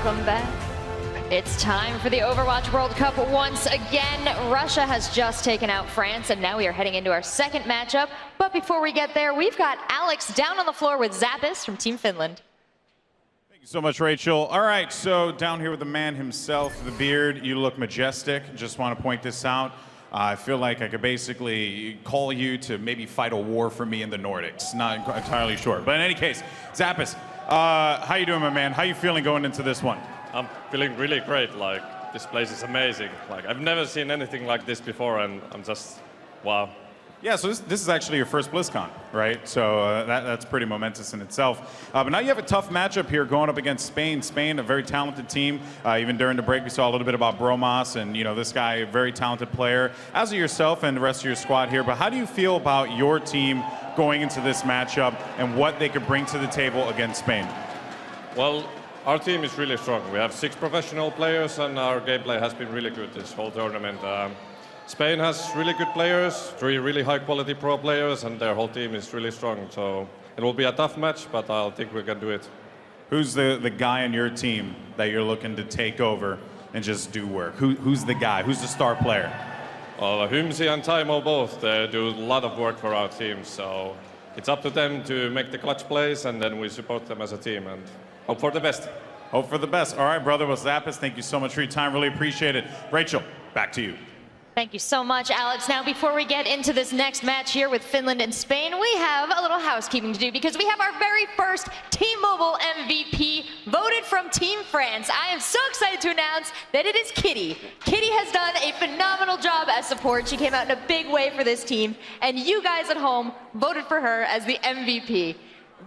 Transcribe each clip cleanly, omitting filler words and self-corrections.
welcome back. It's time for the Overwatch World Cup once again. Russia has just taken out France, and now we are heading into our second matchup. But before we get there, we've got Alex down on the floor with Zappis from Team Finland. Thank you so much, Rachel. All right, so down here with the man himself, the beard, you look majestic. Just want to point this out. I feel like I could basically call you to maybe fight a war for me in the Nordics. Not entirely sure. But in any case, Zappis, how you doing, my man? How you feeling going into this one? I'm feeling really great. Like, this place is amazing. Like, I've never seen anything like this before, and I'm just, wow. Yeah, so this is actually your first BlizzCon, right? So that's pretty momentous in itself. But now you have a tough matchup here going up against Spain. Spain, a very talented team. Even during the break, we saw a little bit about Bromas, and this guy, a very talented player, as are yourself and the rest of your squad here. But how do you feel about your team going into this matchup and what they could bring to the table against Spain? Well, our team is really strong. We have 6 professional players, and our gameplay has been really good this whole tournament. Spain has really good players, 3 really high-quality pro players, and their whole team is really strong. So it will be a tough match, but I think we can do it. Who's the guy on your team that you're looking to take over and just do work? Who's the guy? Who's the star player? Well, Hymsi and Taimo both, they do a lot of work for our team. So it's up to them to make the clutch plays, and then we support them as a team and hope for the best. Hope for the best. All right, brother, with Zappis, thank you so much for your time. Really appreciate it. Rachel, back to you. Thank you so much, Alex. Now, before we get into this next match here with Finland and Spain, we have a little housekeeping to do because we have our very first Team Mobile MVP voted from Team France. I am so excited to announce that it is Kitty. Kitty has done a phenomenal job as support. She came out in a big way for this team, and you guys at home voted for her as the MVP.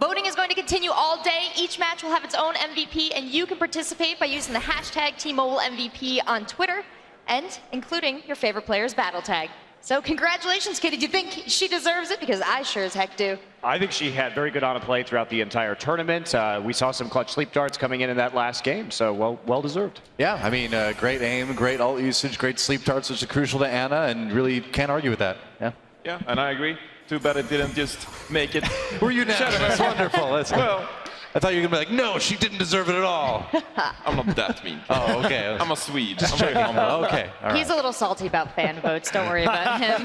Voting is going to continue all day. Each match will have its own MVP, and you can participate by using the hashtag TeamMobileMVP on Twitter, and including your favorite player's battle tag. So congratulations, Kitty. Do you think she deserves it? Because I sure as heck do. I think she had very good on play throughout the entire tournament. We saw some clutch sleep darts coming in that last game, so well deserved. Yeah, I mean, great aim, great ult usage, great sleep darts, which is crucial to Anna, and really can't argue with that. Yeah, and I agree. Too bad it didn't just make it. Were you now? That's wonderful. That's well, I thought you were going to be like, no, she didn't deserve it at all. I'm not that mean. Oh, okay. I'm a Swede. I'm very humble. Okay. All right. He's a little salty about fan votes. Don't worry about him.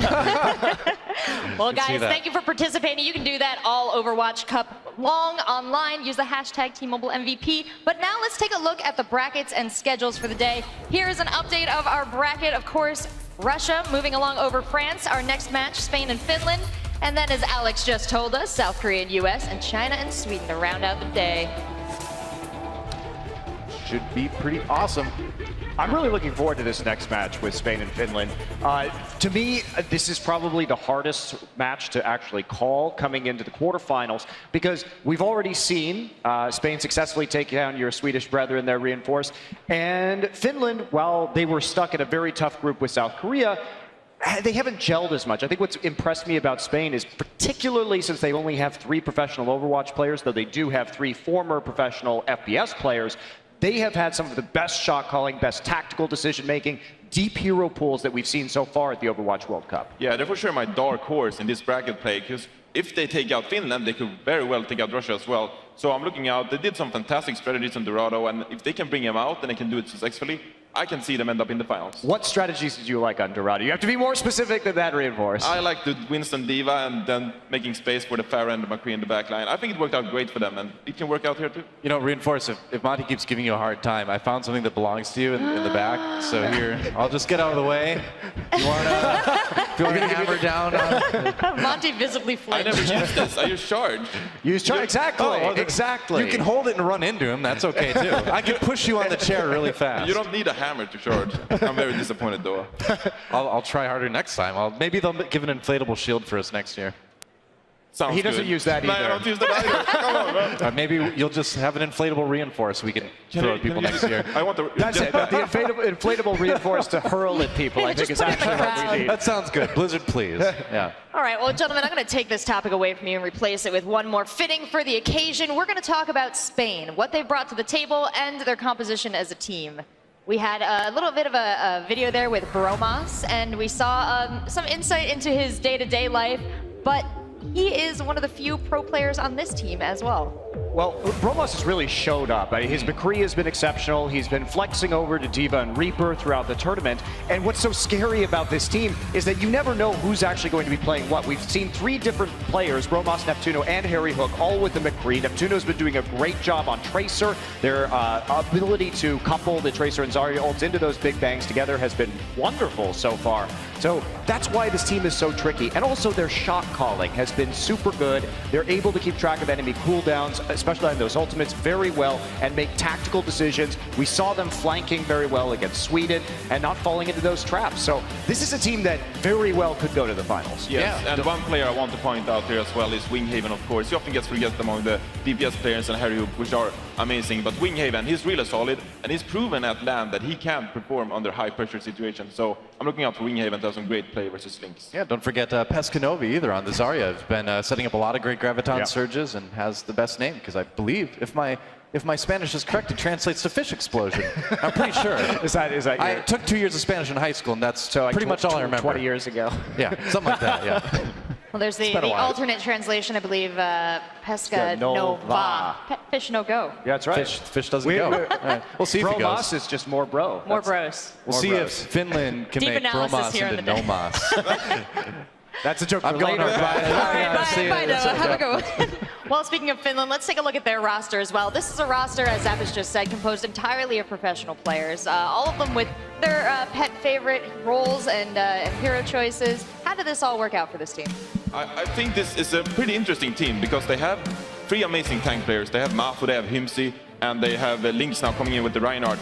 Well, guys, thank you for participating. You can do that all Overwatch Cup long online. Use the hashtag TeamMobileMVP. But now let's take a look at the brackets and schedules for the day. Here's an update of our bracket. Of course, Russia moving along over France. Our next match, Spain and Finland. And then, as Alex just told us, South Korea and US, and China and Sweden to round out the day. Should be pretty awesome. I'm really looking forward to this next match with Spain and Finland. To me, this is probably the hardest match to actually call coming into the quarterfinals because we've already seen Spain successfully take down your Swedish brethren, their reinforced, and Finland, while they were stuck in a very tough group with South Korea, they haven't gelled as much. I think what's impressed me about Spain is particularly since they only have 3 professional Overwatch players, though they do have 3 former professional FPS players, they have had some of the best shot calling, best tactical decision making, deep hero pools that we've seen so far at the Overwatch World Cup. Yeah, they're for sure my dark horse in this bracket play, because if they take out Finland, they could very well take out Russia as well. So I'm looking out. They did some fantastic strategies on Dorado, and if they can bring him out and they can do it successfully, I can see them end up in the finals. What strategies did you like on Dorado? You have to be more specific than that, Reinforce. I like the Winston Diva and then making space for the Pharah and the McCree in the back line. I think it worked out great for them, and it can work out here too. You know, Reinforce, if Monty keeps giving you a hard time, I found something that belongs to you in the back. So here, I'll just get out of the way. You want to hammer down on... Monty visibly I flinched. never used this. I use charge. Use charge. Exactly. Exactly. You can hold it and run into him. That's okay too. I can push you on the chair really fast. You don't need a hammer to charge. I'm very disappointed though. I'll try harder next time. Maybe they'll give an inflatable shield for us next year. Sounds He doesn't good. use that No, either. I don't use that either. Come on, man. Maybe you'll just have an inflatable reinforce we can throw at people next year. I want the... That's it. The inflatable reinforced to hurl at people, I think, Just is put it in the actually what we crowd. need. That sounds good. Blizzard, please. Yeah. All right, well, gentlemen, I'm going to take this topic away from you and replace it with one more fitting for the occasion. We're going to talk about Spain, what they brought to the table, and their composition as a team. We had a little bit of a video there with Bromas, and we saw some insight into his day-to-day life, but he is one of the few pro players on this team as well. Well, Bromas has really showed up. His McCree has been exceptional. He's been flexing over to Diva and Reaper throughout the tournament. And what's so scary about this team is that you never know who's actually going to be playing what. We've seen 3 different players, Bromas, Neptuno, and Harry Hook, all with the McCree. Neptuno's been doing a great job on Tracer. Their ability to couple the Tracer and Zarya ults into those big bangs together has been wonderful so far. So that's why this team is so tricky. And also their shot calling has been super good. They're able to keep track of enemy cooldowns, especially on those ultimates, very well, and make tactical decisions. We saw them flanking very well against Sweden and not falling into those traps. So this is a team that very well could go to the finals. Yes, and one player I want to point out here as well is Winghaven, of course. He often gets forgotten among the DPS players and Harry Hook, which are amazing. But Winghaven, he's really solid, and he's proven at LAN that he can perform under high-pressure situations. So I'm looking out for Winghaven to have some great play versus Lynx. Yeah, don't forget Pescanovi either on the Zarya. Has been setting up a lot of great Graviton surges and has the best name, because I believe, if my Spanish is correct, it translates to fish explosion. I'm pretty sure. Is that I took 2 years of Spanish in high school, and that's so like pretty much all I remember. 20 years ago. Yeah, something like that, yeah. Well, there's the alternate translation, I believe, Pesca Nova. Fish no go. Yeah, that's right. Fish doesn't go. Right. We'll see if he Bromas goes. is just more bro. More bros. We'll see if Finland can Deep make analysis Bromas here in into the day. Nomas. That's a joke for I'm going later. on. Bye. All right, See you. bye, Noah. Have a good one. Well, speaking of Finland, let's take a look at their roster as well. This is a roster, as Zappis just said, composed entirely of professional players, all of them with their pet favorite roles and hero choices. How did this all work out for this team? I think this is a pretty interesting team because they have 3 amazing tank players. They have Mafu, they have Himsi, and they have Lynx now coming in with the Reinhardt.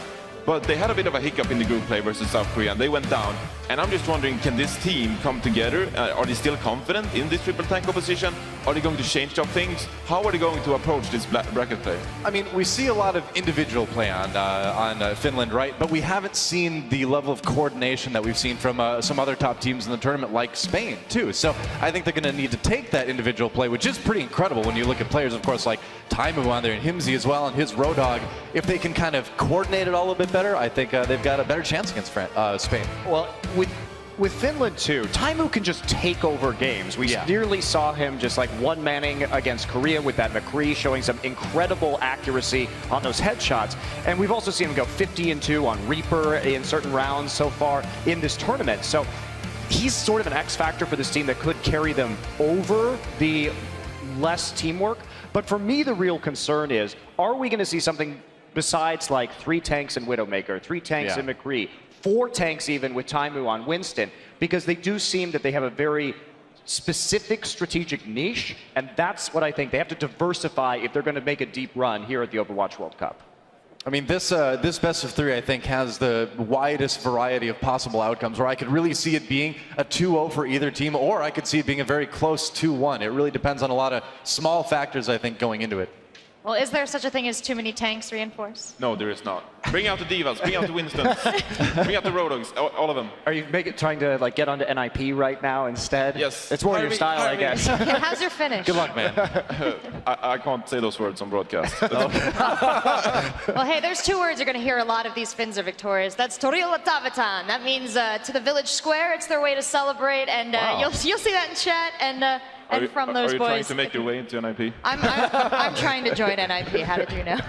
But they had a bit of a hiccup in the group play versus South Korea, and they went down. And I'm just wondering, can this team come together? Are they still confident in this triple tank opposition? Are they going to change up things? How are they going to approach this bracket play? I mean, we see a lot of individual play on Finland, right? But we haven't seen the level of coordination that we've seen from some other top teams in the tournament, like Spain, too. So I think they're going to need to take that individual play, which is pretty incredible when you look at players, of course, like Taimu on there and Himsi as well, and his Road Dog. If they can kind of coordinate it all a little bit better, I think they've got a better chance against Spain. Well, with Finland too, Taimu can just take over games. We nearly saw him just like one-manning against Korea with that McCree, showing some incredible accuracy on those headshots. And we've also seen him go 50-2 on Reaper in certain rounds so far in this tournament. So he's sort of an X factor for this team that could carry them over the less teamwork. But for me, the real concern is, are we going to see something besides like 3 tanks in Widowmaker, 3 tanks in McCree, 4 tanks even with Taimu on Winston, because they do seem that they have a very specific strategic niche, and that's what I think. They have to diversify if they're going to make a deep run here at the Overwatch World Cup. I mean, this best of 3, I think, has the widest variety of possible outcomes, where I could really see it being a 2-0 for either team, or I could see it being a very close 2-1. It really depends on a lot of small factors, I think, going into it. Well, is there such a thing as too many tanks reinforced? No, there is not. Bring out the Divas, bring out the Winstons, bring out the Road Dogs, all of them. Are you trying to like get onto NIP right now instead? Yes. It's more your style, I guess. Yeah, how's your finish? Good luck, man. I can't say those words on broadcast. Well, hey, there's 2 words you're going to hear a lot of these Finns are victorious. That's Torilla Tavitan. That means to the village square. It's their way to celebrate, and you'll see that in chat. And from those boys. Are you trying to make your way into NIP? I'm trying to join NIP. How did you know?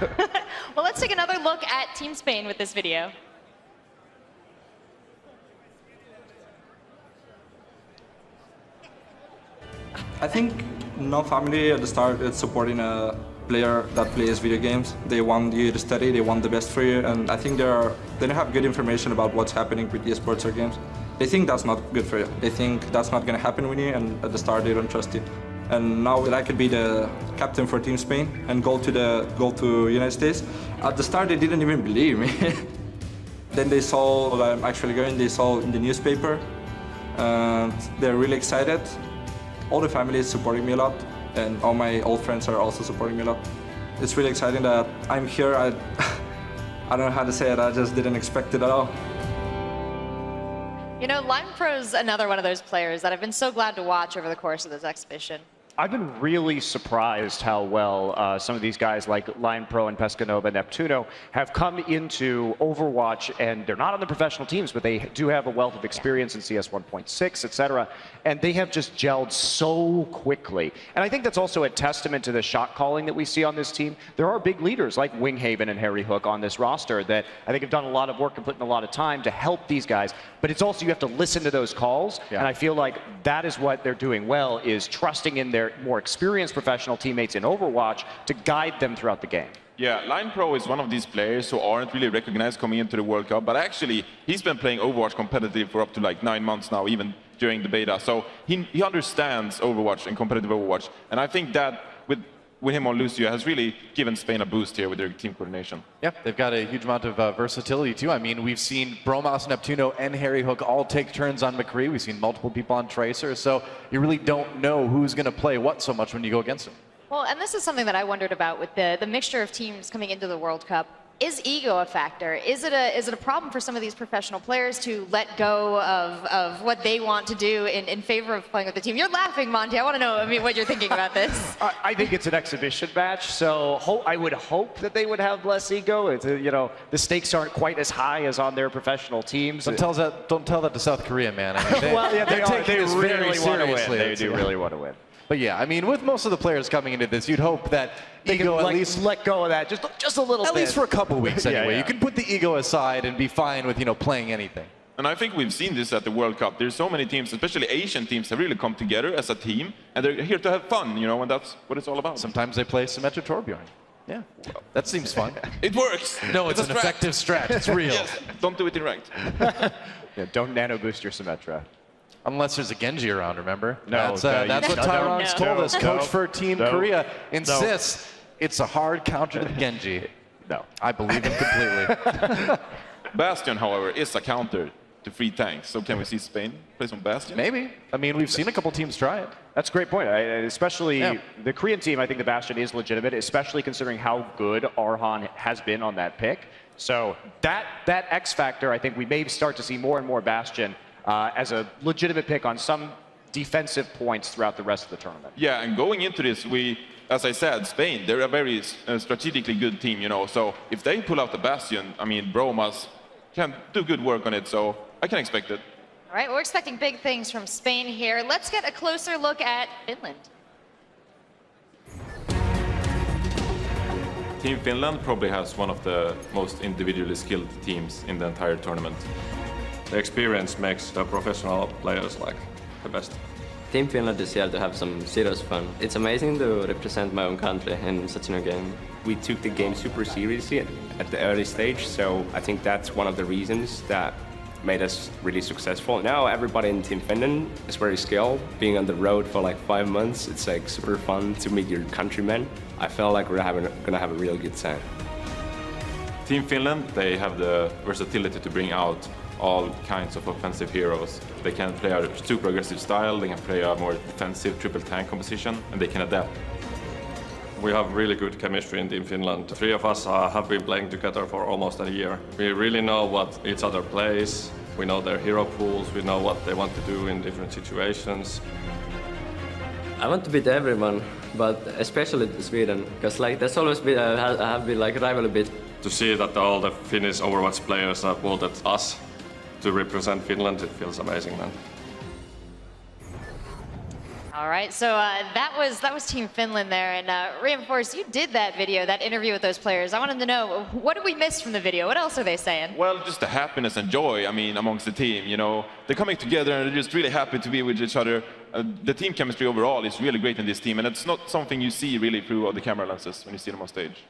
Well, let's take another look at Team Spain with this video. I think no family at the start is supporting a player that plays video games. They want you to study, they want the best for you, and I think they don't have good information about what's happening with esports or games. They think that's not good for you. They think that's not going to happen with you, and at the start they don't trust you. And now that I could be the captain for Team Spain and go to United States, at the start they didn't even believe me. Then they saw what I'm actually going, they saw in the newspaper, and they're really excited. All the family is supporting me a lot, and all my old friends are also supporting me a lot. It's really exciting that I'm here. I don't know how to say it, I just didn't expect it at all. You know, Limepro's another one of those players that I've been so glad to watch over the course of this exhibition. I've been really surprised how well some of these guys like Lion Pro and Pescanova Neptuno have come into Overwatch, and they're not on the professional teams, but they do have a wealth of experience in CS 1.6, etc. And they have just gelled so quickly. And I think that's also a testament to the shot calling that we see on this team. There are big leaders like Winghaven and Harry Hook on this roster that I think have done a lot of work and put in a lot of time to help these guys. But it's also, you have to listen to those calls. Yeah. And I feel like that is what they're doing well, is trusting in their more experienced professional teammates in Overwatch to guide them throughout the game. Yeah, Lion Pro is one of these players who aren't really recognized coming into the World Cup, but actually he's been playing Overwatch competitive for up to like 9 months now, even during the beta. So he understands Overwatch and competitive Overwatch, and I think that with him on Lucio has really given Spain a boost here with their team coordination. Yeah, they've got a huge amount of versatility too. I mean, we've seen Bromas, Neptuno, and Harry Hook all take turns on McCree. We've seen multiple people on Tracer, so you really don't know who's going to play what so much when you go against them. Well, and this is something that I wondered about with the mixture of teams coming into the World Cup. Is ego a factor? Is it a problem for some of these professional players to let go of what they want to do in favor of playing with the team? You're laughing, Monty. I want to know, I mean, what you're thinking about this. I think it's an exhibition match, so I would hope that they would have less ego. It's, you know, the stakes aren't quite as high as on their professional teams. Don't tell that to South Korea, man. I mean, well, yeah, they're taking this very really want to win. seriously. They do really want to win. But yeah, I mean, with most of the players coming into this, you'd hope that they ego can at least let go of that just a little bit. At least for a couple weeks anyway. Yeah. You can put the ego aside and be fine with, you know, playing anything. And I think we've seen this at the World Cup. There's so many teams, especially Asian teams, have really come together as a team, and they're here to have fun, you know, and that's what it's all about. Sometimes they play Symmetra Torbjorn. Yeah, that seems fun. It works. No, it's an effective strat. It's real. Yes, don't do it in ranked. Yeah, don't nano boost your Symmetra. Unless there's a Genji around, remember? No, that's what Tyron's told us. Coach for Team Korea insists it's a hard counter to Genji. No. I believe him completely. Bastion, however, is a counter to free tanks. So can we see Spain play some Bastion? Maybe. I mean, we've seen a couple teams try it. That's a great point. Especially the Korean team, I think the Bastion is legitimate, especially considering how good Arhan has been on that pick. So that X factor, I think we may start to see more and more Bastion as a legitimate pick on some defensive points throughout the rest of the tournament. Yeah, and going into this, as I said, Spain, they're a very strategically good team, you know. So if they pull out the Bastion, I mean, Bromas can do good work on it, so I can expect it. All right, we're expecting big things from Spain here. Let's get a closer look at Finland. Team Finland probably has one of the most individually skilled teams in the entire tournament. The experience makes the professional players like the best. Team Finland is here to have some serious fun. It's amazing to represent my own country in such a game. We took the game super seriously at the early stage, so I think that's one of the reasons that made us really successful. Now everybody in Team Finland is very skilled. Being on the road for like 5 months, it's like super fun to meet your countrymen. I feel like we're gonna have a real good time. Team Finland, they have the versatility to bring out all kinds of offensive heroes. They can play a super aggressive style, they can play a more defensive triple tank composition, and they can adapt. We have really good chemistry in Team Finland. 3 of us have been playing together for almost a year. We really know what each other plays, we know their hero pools, we know what they want to do in different situations. I want to beat everyone, but especially Sweden, because like that's always been I have been like rival a bit. To see that all the Finnish Overwatch players have voted us to represent Finland, it feels amazing, man. All right, so that was Team Finland there, and Reinforce, you did that video, that interview with those players. I wanted to know, what did we miss from the video? What else are they saying? Well, just the happiness and joy, I mean, amongst the team, you know. They're coming together and they're just really happy to be with each other. The team chemistry overall is really great in this team, and it's not something you see really through all the camera lenses when you see them on stage.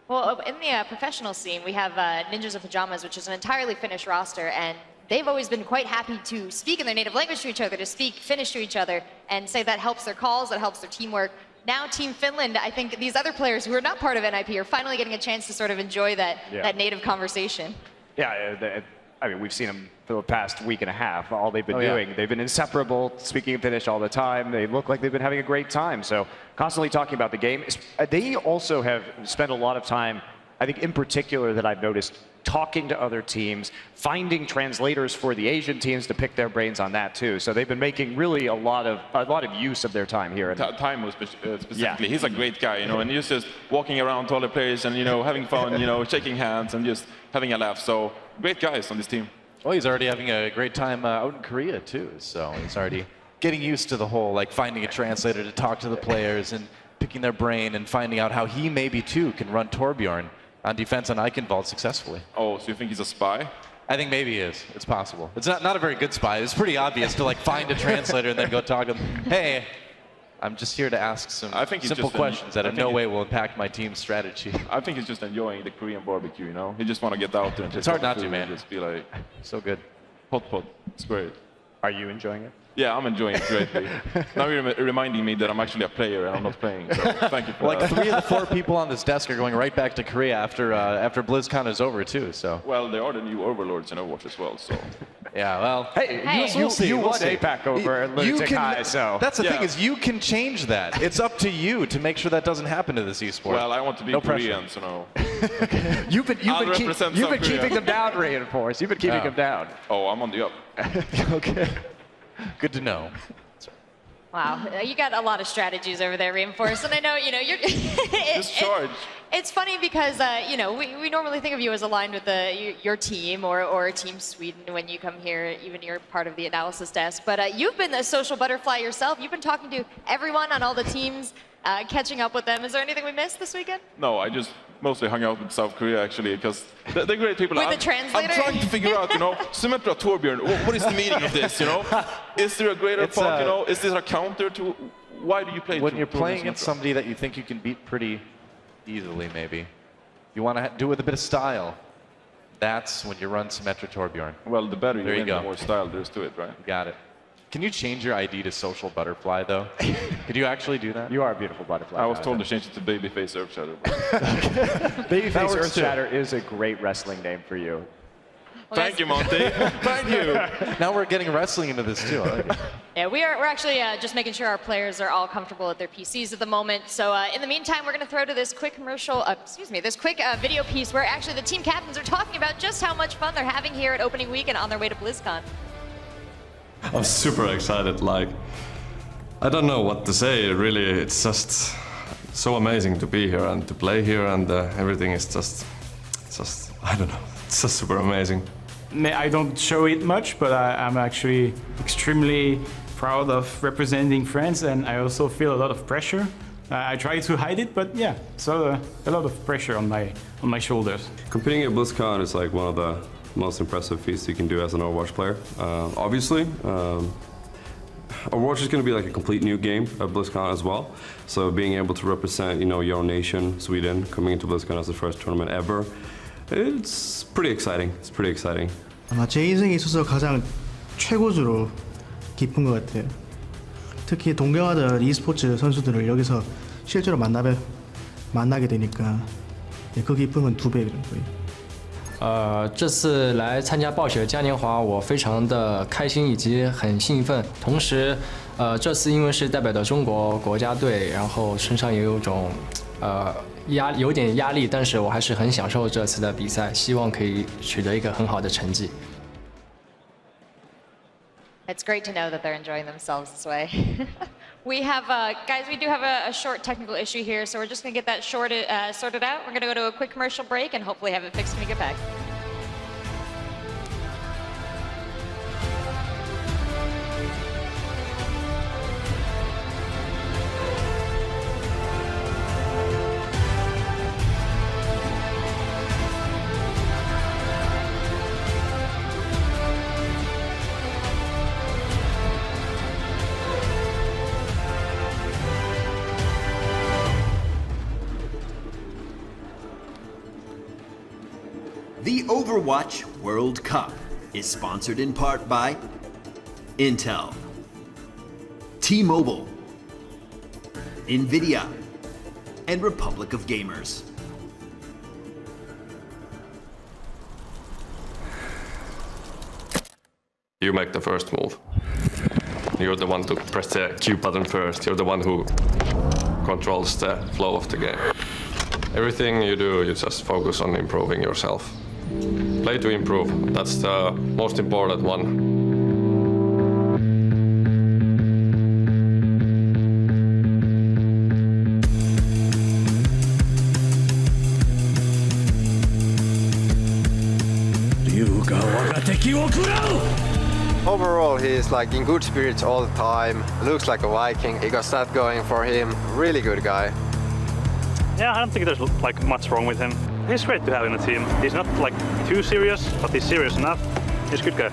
Well, in the professional scene, we have Ninjas of Pajamas, which is an entirely Finnish roster, and they've always been quite happy to speak in their native language to each other, to speak Finnish to each other, and say that helps their calls, that helps their teamwork. Now, Team Finland, I think these other players who are not part of NIP are finally getting a chance to sort of enjoy that native conversation. Yeah, I mean, we've seen them for the past week and a half. All they've been doing, they've been inseparable, speaking in Finnish all the time. They look like they've been having a great time. So constantly talking about the game. They also have spent a lot of time, I think in particular that I've noticed, talking to other teams, finding translators for the Asian teams to pick their brains on that too. So they've been making really a lot of use of their time here. Time specifically, he's a great guy, and he's just walking around to all the players and having fun, shaking hands and just having a laugh. So great guys on this team. Well, he's already having a great time out in Korea too. So he's already getting used to the whole finding a translator to talk to the players and picking their brain and finding out how he maybe too can run Torbjorn on defense on Eichenwald successfully. Oh, so you think he's a spy? I think maybe he is. It's possible. It's not a very good spy. It's pretty obvious to find a translator and then go talk to him. Hey, I'm just here to ask some simple questions that in no way will impact my team's strategy. I think he's just enjoying the Korean barbecue, He just want to get out there and it's hard not to, man. Just be like, so good. Hot pot. It's great. Are you enjoying it? Yeah, I'm enjoying it greatly. Now you're reminding me that I'm actually a player and I'm not playing. So thank you for that. 3 of the 4 people on this desk are going right back to Korea after BlizzCon is over too. So. Well, they are the new overlords in Overwatch as well. So. Yeah, well. Hey, you won APAC over Lunatic High, so. That's the thing is you can change that. It's up to you to make sure that doesn't happen to this esport. Well, I want to be Korean, so no. You've been keeping them down, Reinforce. You've been keeping them down. Oh, I'm on the up. Okay. Good to know. Wow, you got a lot of strategies over there, Reinforce, and I know you're. Just charge. It's funny because we normally think of you as aligned with your team or Team Sweden when you come here. Even you're part of the analysis desk, but you've been a social butterfly yourself. You've been talking to everyone on all the teams, catching up with them. Is there anything we missed this weekend? No, I just mostly hung out with South Korea actually because they're great people. With the translator? I'm trying to figure out, Symmetra Torbjorn, what is the meaning of this, Is there a greater thought, is this a counter to, why do you play when you're playing against somebody that you think you can beat pretty easily maybe, you want to do it with a bit of style, that's when you run Symmetra Torbjorn. Well, the better you win, the more style there is to it, right? You got it. Can you change your ID to Social Butterfly, though? Could you actually do that? You are a beautiful butterfly. I was told to change it to Babyface Earthshatter. Babyface Earthshatter is a great wrestling name for you. Well, Thank you, Monty. Thank you. Now we're getting wrestling into this, too. Yeah, we're actually just making sure our players are all comfortable at their PCs at the moment. So in the meantime, we're going to throw to this quick this quick video piece where actually the team captains are talking about just how much fun they're having here at opening weekend on their way to BlizzCon. I'm super excited. I don't know what to say. Really, it's just so amazing to be here and to play here, and everything is just I don't know. It's just super amazing. I don't show it much, but I'm actually extremely proud of representing France, and I also feel a lot of pressure. I try to hide it, but yeah, so a lot of pressure on my shoulders. Competing at BlizzCon is one of the most impressive feats you can do as an Overwatch player. Obviously, Overwatch is going to be a complete new game at BlizzCon as well. So being able to represent, your own nation, Sweden, coming into BlizzCon as the first tournament ever, it's pretty exciting. It's pretty exciting. 아마 제 인생에 있어서 가장 최고조로 기쁜 것 같아요. 특히 동경하던 e스포츠 선수들을 여기서 실제로 만나게 되니까 그 기쁨은 2배인 거예요. 这次来参加暴雪嘉年华，我非常的开心以及很兴奋。同时，这次因为是代表的中国国家队，然后身上也有种有点压力，但是我还是很享受这次的比赛，希望可以取得一个很好的成绩。It's great to know that they're enjoying themselves this way. We have, guys, we do have a short technical issue here, so we're just going to get that sorted out. We're going to go to a quick commercial break and hopefully have it fixed when we get back. The Overwatch World Cup is sponsored in part by Intel, T-Mobile, NVIDIA, and Republic of Gamers. You make the first move. You're the one to press the Q button first. You're the one who controls the flow of the game. Everything you do, you just focus on improving yourself. Play to improve. That's the most important one. Overall, he's like in good spirits all the time. Looks like a Viking. He got that going for him. Really good guy. Yeah, I don't think there's like much wrong with him. He's great to have in the team. He's not like too serious, but he's serious enough. He's a good guy.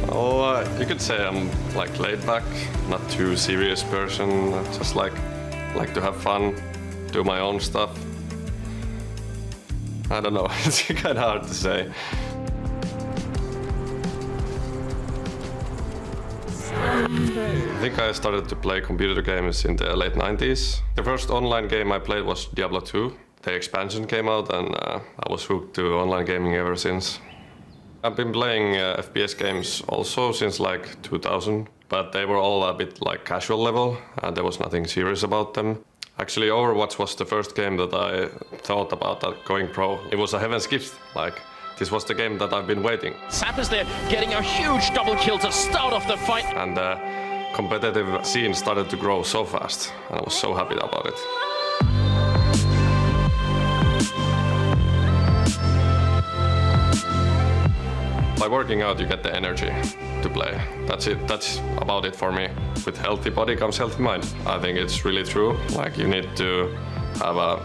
Oh, you could say I'm like laid back, not too serious person. Just like to have fun, do my own stuff. I don't know. It's kind of hard to say. I think I started to play computer games in the late 90s. The first online game I played was Diablo 2. The expansion came out and I was hooked to online gaming ever since. I've been playing FPS games also since like 2000, but they were all a bit like casual level and there was nothing serious about them. Actually, Overwatch was the first game that I thought about going pro. It was a heaven's gift. Like, this was the game that I've been waiting. Sappers there getting a huge double kill to start off the fight. And the competitive scene started to grow so fast, and I was so happy about it. By working out, you get the energy to play. That's it. That's about it for me. With healthy body comes healthy mind. I think it's really true. Like, you need to have a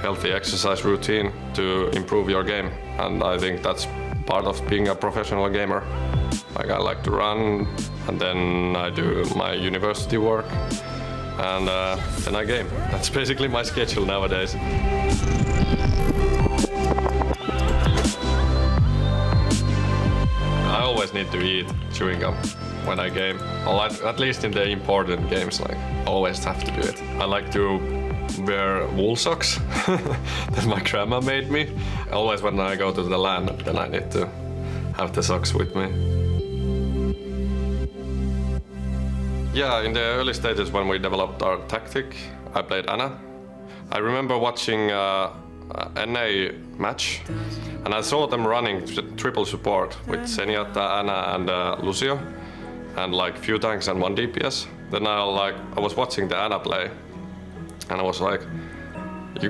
healthy exercise routine to improve your game. And I think that's part of being a professional gamer. Like, I like to run, and then I do my university work, and then I game. That's basically my schedule nowadays. I always need to eat chewing gum when I game, or at least in the important games. Like, always have to do it. I like to wear wool socks that my grandma made me. Always when I go to the LAN, then I need to have the socks with me. Yeah, in the early stages when we developed our tactic, I played Ana. I remember watching NA match, and I saw them running triple support with Zenyatta, Ana, and Lucio, and like few tanks and 1 DPS. Then I was watching the Ana play, and I was like,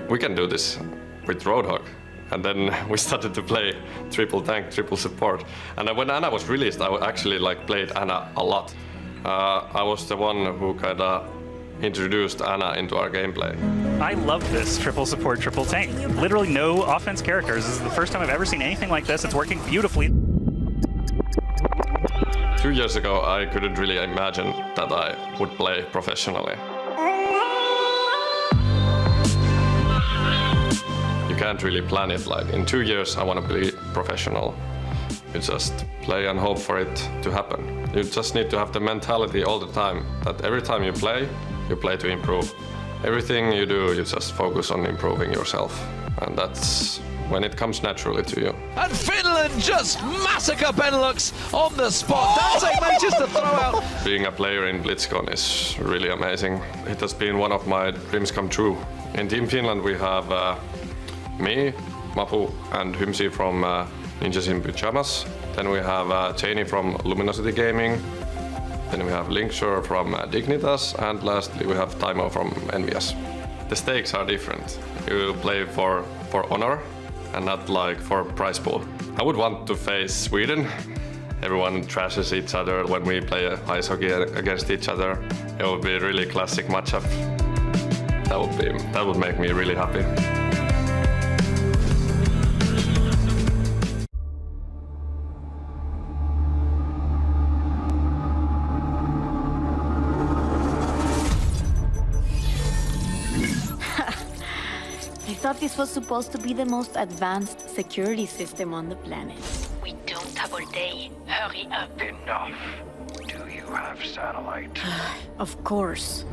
we can do this with Roadhog. And then we started to play triple tank, triple support. And when Ana was released, I actually played Ana a lot. I was the one who kind of introduced Ana into our gameplay. I love this triple support, triple tank. Literally no offense characters. This is the first time I've ever seen anything like this. It's working beautifully. 2 years ago, I couldn't really imagine that I would play professionally. You can't really plan it. Like, in 2 years, I want to be professional. You just play and hope for it to happen. You just need to have the mentality all the time that every time you play to improve. Everything you do, you just focus on improving yourself. And that's when it comes naturally to you. And Finland just massacre Benelux on the spot. Dante manages to throw out. Being a player in BlitzCon is really amazing. It has been one of my dreams come true. In Team Finland we have me, Mapu, and Hymsi from Ninjas in Pyjamas. Then we have Janie from Luminosity Gaming. Then we have Linkshore from Dignitas. And lastly we have Taimo from Envious. The stakes are different. You play for honor and not like for prize pool. I would want to face Sweden. Everyone trashes each other when we play ice hockey against each other. It would be a really classic matchup. That would make me really happy. I thought this was supposed to be the most advanced security system on the planet. We don't have all day. Hurry up. Enough. Do you have satellite? Of course.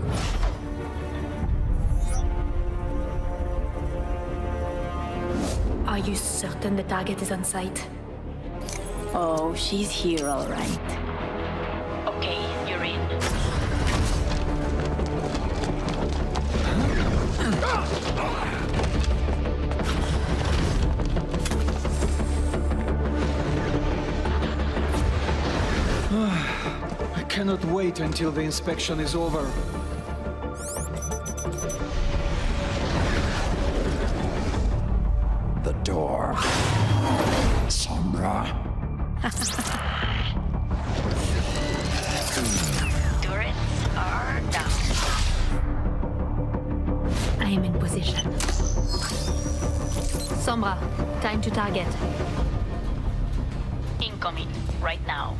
Are you certain the target is on site? Oh, she's here, all right. Okay, you're in. cannot wait until the inspection is over. The door. Sombra. Turrets are down. I am in position. Sombra, time to target. Incoming right now.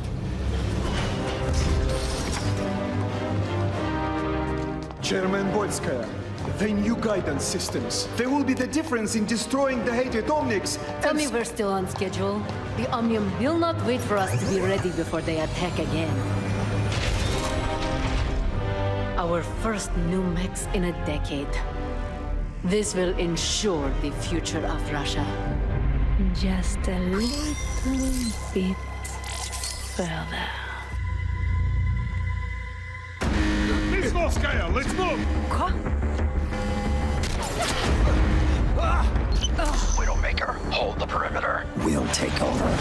Chairman Boyskaya, the new guidance systems. They will be the difference in destroying the hated Omnics. Tell me we're still on schedule. The Omnium will not wait for us to be ready before they attack again. Our first new mechs in a decade. This will ensure the future of Russia. Just a little bit further. Miss Volskaya, let's move! Widowmaker, hold the perimeter. We'll take over.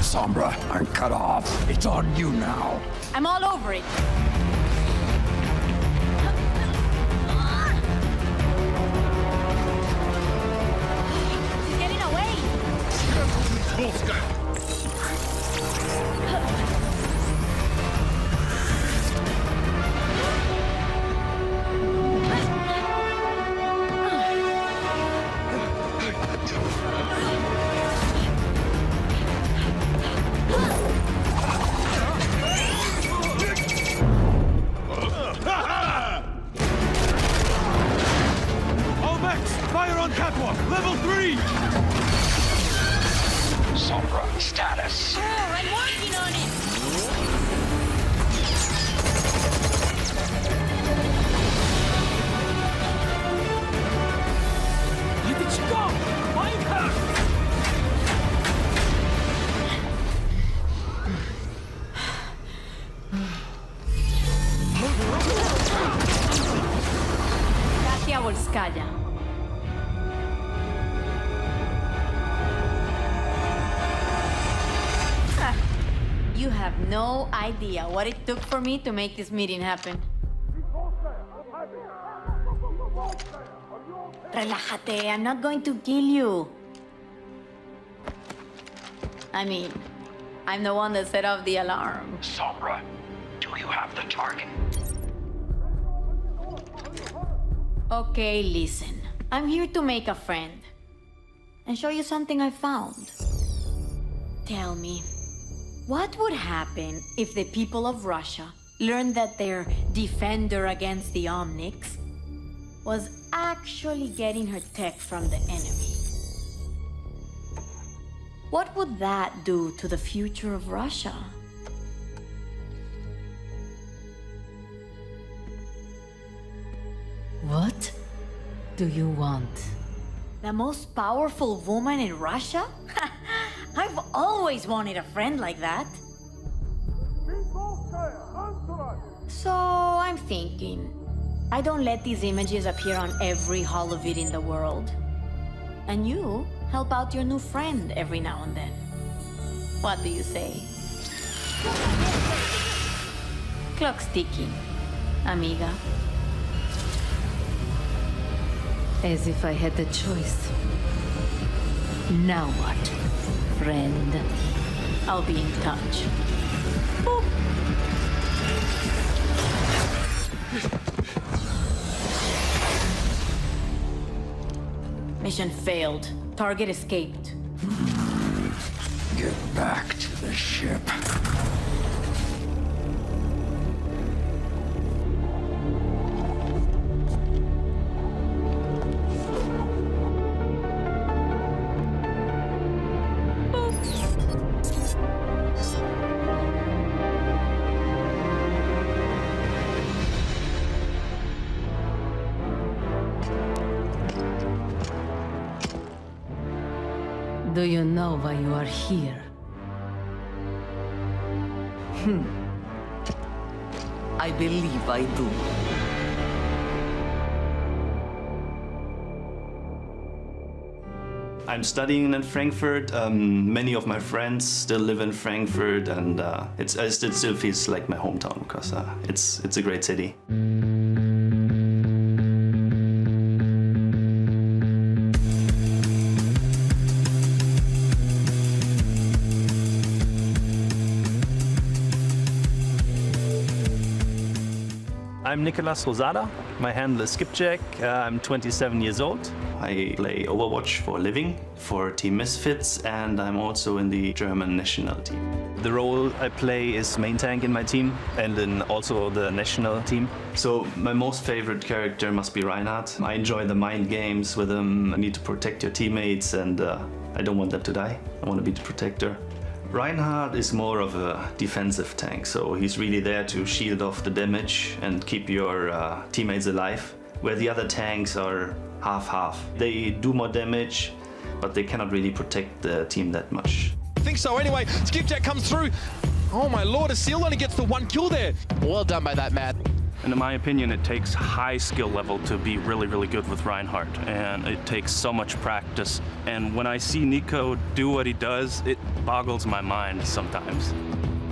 Sombra, I'm cut off. It's on you now. I'm all over it. She's getting away. All mechs, fire on catwalk, level 3! Sombra, status. Oh, I'm working on it. Where did she go? Find her! Katia Volskaya. You have no idea what it took for me to make this meeting happen. Relájate, I'm not going to kill you. I mean, I'm the one that set off the alarm. Sombra, do you have the target? Okay, listen. I'm here to make a friend and show you something I found. Tell me, what would happen if the people of Russia learned that their defender against the Omnics was actually getting her tech from the enemy? What would that do to the future of Russia? What do you want? The most powerful woman in Russia? I've always wanted a friend like that. So I'm thinking, I don't let these images appear on every holovid in the world. And you help out your new friend every now and then. What do you say? Clock's ticking, amiga. As if I had the choice. Now what, friend? I'll be in touch. Boop. Mission failed. Target escaped. Get back to the ship. Do you know why you are here? I believe I do. I'm studying in Frankfurt. Many of my friends still live in Frankfurt, and it still feels like my hometown because it's a great city. I'm Nicolas Rosada. My handle is Skipjack. I'm 27 years old. I play Overwatch for a living for Team Misfits, and I'm also in the German national team. The role I play is main tank in my team and in also the national team. So my most favorite character must be Reinhardt. I enjoy the mind games with him. I need to protect your teammates, and I don't want them to die. I want to be the protector. Reinhardt is more of a defensive tank, so he's really there to shield off the damage and keep your teammates alive, where the other tanks are half-half. They do more damage, but they cannot really protect the team that much. I think so anyway. Skipjack comes through. Oh my lord, Seal only gets the 1 kill there. Well done by that, Matt. And in my opinion, it takes high skill level to be really, really good with Reinhardt, and it takes so much practice. And when I see Nico do what he does, it boggles my mind sometimes.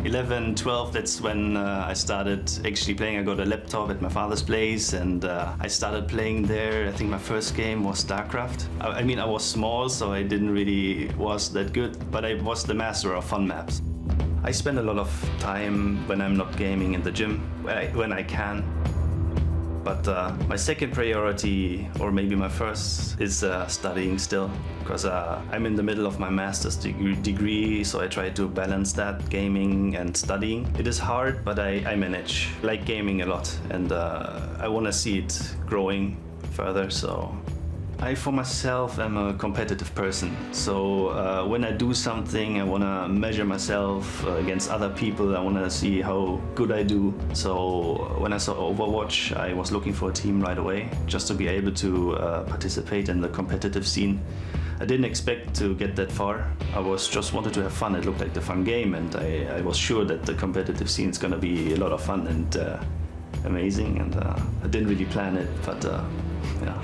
11, 12, that's when I started actually playing. I got a laptop at my father's place, and I started playing there. I think my first game was StarCraft. I mean, I was small, so I didn't really was that good, but I was the master of fun maps. I spend a lot of time when I'm not gaming in the gym, when I can. But my second priority, or maybe my first, is studying still, because I'm in the middle of my master's degree, so I try to balance that, gaming and studying. It is hard, but I manage. I like gaming a lot, and I want to see it growing further, so I, for myself, am a competitive person. So when I do something, I want to measure myself against other people. I want to see how good I do. So when I saw Overwatch, I was looking for a team right away, just to be able to participate in the competitive scene. I didn't expect to get that far. I just wanted to have fun. It looked like the fun game, and I was sure that the competitive scene is going to be a lot of fun and amazing. And I didn't really plan it, but yeah.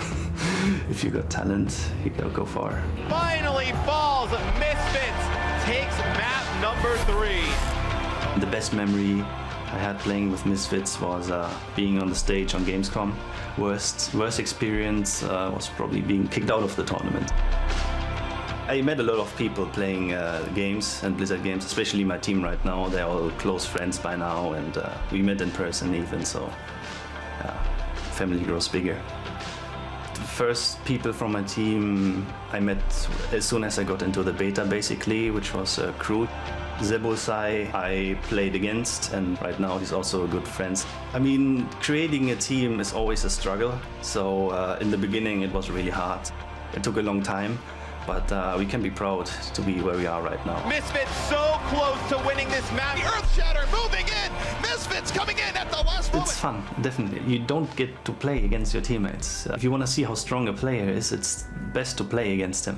If you got talent, you gotta go far. Finally falls. Misfits takes map number 3. The best memory I had playing with Misfits was being on the stage on Gamescom. Worst experience was probably being kicked out of the tournament. I met a lot of people playing games and Blizzard games, especially my team right now. They're all close friends by now, and we met in person even, so family grows bigger. The first people from my team I met as soon as I got into the beta, basically, which was Crew. Zebulsai I played against, and right now he's also a good friend. I mean, creating a team is always a struggle, so in the beginning it was really hard. It took a long time, but we can be proud to be where we are right now. Misfits so close to winning this map. Earthshatter moving in. Misfits coming in at the last moment. It's fun, definitely. You don't get to play against your teammates. If you want to see how strong a player is, it's best to play against him.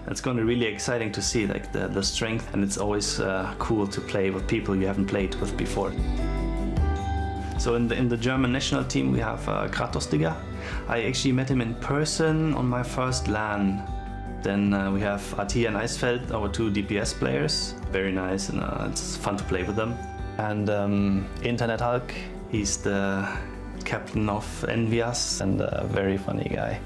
It's going to be really exciting to see like the strength, and it's always cool to play with people you haven't played with before. So in the German national team we have Kratos Digger. I actually met him in person on my first LAN. Then we have Atia and Eisfeld, our 2 DPS players. Very nice, and it's fun to play with them. And Internet Hulk, he's the captain of Envias and a very funny guy.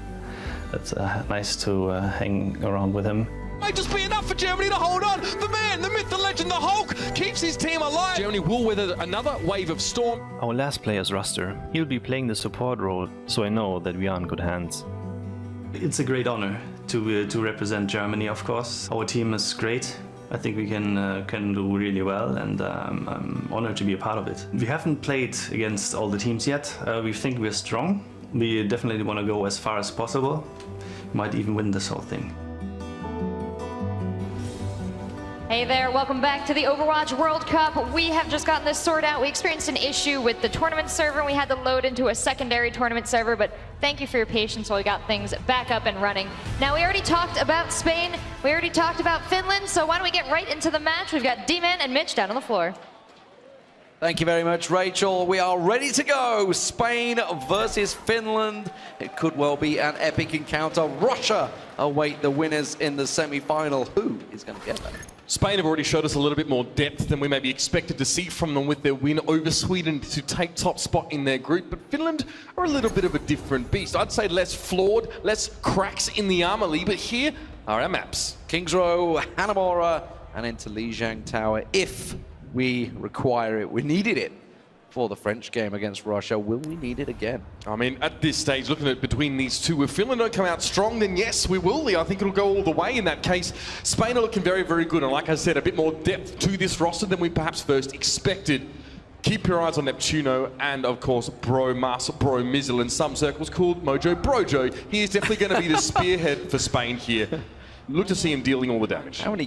It's nice to hang around with him. Might just be enough for Germany to hold on. The man, the myth, the legend, the Hulk keeps his team alive. Germany will weather another wave of storm. Our last player is Ruster. He'll be playing the support role, so I know that we are in good hands. It's a great honor to represent Germany, of course. Our team is great. I think we can do really well, and I'm honored to be a part of it. We haven't played against all the teams yet. We think we're strong. We definitely want to go as far as possible. Might even win this whole thing. Hey there, welcome back to the Overwatch World Cup. We have just gotten this sorted out. We experienced an issue with the tournament server and we had to load into a secondary tournament server, but thank you for your patience while we got things back up and running. Now, we already talked about Spain, we already talked about Finland, so why don't we get right into the match? We've got D-Man and Mitch down on the floor. Thank you very much, Rachel. We are ready to go. Spain versus Finland. It could well be an epic encounter. Russia await the winners in the semi-final. Who is going to get that? Spain have already showed us a little bit more depth than we maybe expected to see from them with their win over Sweden to take top spot in their group. But Finland are a little bit of a different beast. I'd say less flawed, less cracks in the armory, but here are our maps. Kings Row, Hanamura, and into Lijiang Tower if we require it. We needed it for the French game against Russia. Will we need it again? I mean, at this stage, looking at between these two, if Finland don't come out strong, then yes, we will. I think it'll go all the way in that case. Spain are looking very, very good. And like I said, a bit more depth to this roster than we perhaps first expected. Keep your eyes on Neptuno and, of course, Bro Mizzle in some circles called Mojo Brojo. He is definitely going to be the spearhead for Spain here. Look to see him dealing all the damage. How many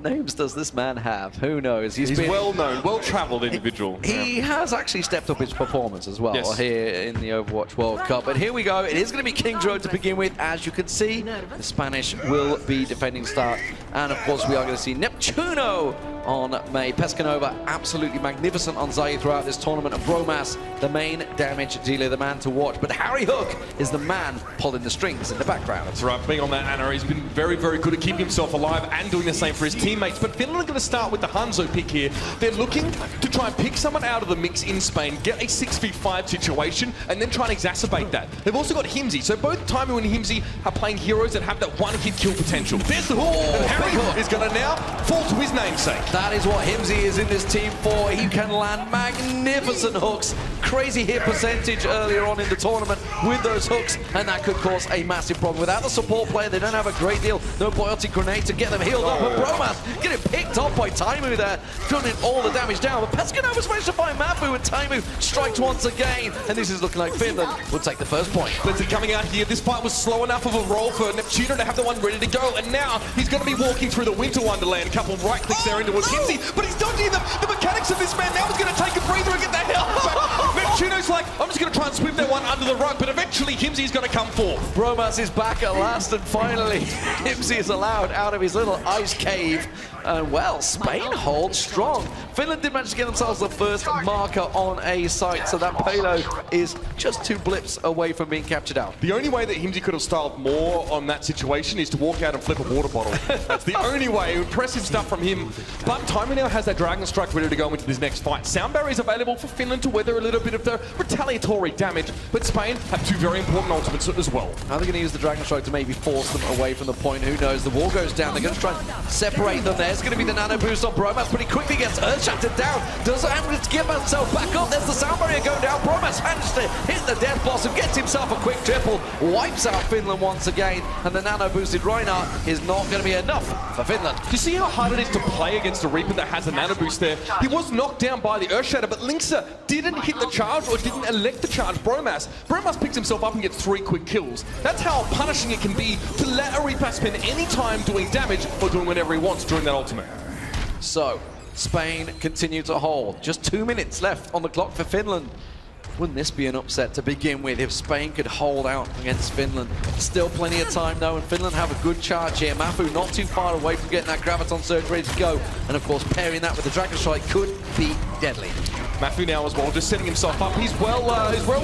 names does this man have? Who knows? He's well-known, well-travelled individual. He has actually stepped up his performance as well here in the Overwatch World Cup. But here we go. It is going to be Kings Row to begin with. As you can see, the Spanish will be defending start. And, of course, we are going to see Neptuno on May. Pescanova, absolutely magnificent on Zai throughout this tournament. And Bromas, the main damage dealer, the man to watch. But Harry Hook is the man pulling the strings in the background. That's right. Being on that Anna, he's been very, very good at keeping himself alive and doing the same for his teammates. But Finland are going to start with the Hanzo pick here. They're looking to try and pick someone out of the mix in Spain, get a 6v5 situation, and then try and exacerbate that. They've also got Himsy. So both Taimu and Himsy are playing heroes that have that one-hit kill potential. There's the hook. And Harry is going to now fall to his namesake. That is what Himsy is in this team for. He can land magnificent hooks. Crazy hit percentage earlier on in the tournament with those hooks, and that could cause a massive problem. Without the support player, they don't have a great deal. No biotic grenade to get them healed up. But Bromas getting picked off by Taimu there, filling all the damage down. But Peskanova's managed to find Mafu, and Taimu strikes once again. And this is looking like Finland will take the first point. Blizzard coming out here. This fight was slow enough of a roll for Neptuno to have the one ready to go. And now he's going to be walking through the Winter Wonderland. A couple of right clicks there into Himsy, but he's dodging them. The mechanics of this man now is going to take a breather and get the hell back. Neptuno's like, I'm just going to try and sweep that one under the rug, but eventually Himsy's going to come forth. Bromas is back at last, and finally Himsy is allowed out of his little ice cave. And well, Spain holds strong. Finland did manage to get themselves the first marker on a site, so that payload is just 2 blips away from being captured out. The only way that Himsy could have styled more on that situation is to walk out and flip a water bottle. That's the only way. Impressive stuff from him. But Taimu now has that Dragon Strike ready to go into this next fight. Sound Barrier is available for Finland to weather a little bit of the retaliatory damage, but Spain have 2 very important ultimates as well. Now they're going to use the Dragon Strike to maybe force them away from the point. Who knows? The wall goes down. They're going to try and separate them there. It's going to be the nano boost on Bromas, but he quickly gets Earthshattered down. Does manage to get himself back up. There's the Sound Barrier going down. Bromas managed to hit the Death Blossom, gets himself a quick triple, wipes out Finland once again, and the nano boosted Reinhardt is not going to be enough for Finland. Do you see how hard it is to play against a Reaper that has a nano boost there? He was knocked down by the Earthshatter, but Linksa didn't hit the charge or didn't elect the charge. Bromas picks himself up and gets 3 quick kills. That's how punishing it can be to let a Reaper spend any time doing damage or doing whatever he wants during that ultimate. So, Spain continue to hold. Just 2 minutes left on the clock for Finland. Wouldn't this be an upset to begin with if Spain could hold out against Finland? Still plenty of time though, and Finland have a good charge here. Mafu not too far away from getting that Graviton Surge ready to go. And of course, pairing that with the Dragon Strike could be deadly. Mafu now as well, just setting himself up. He's well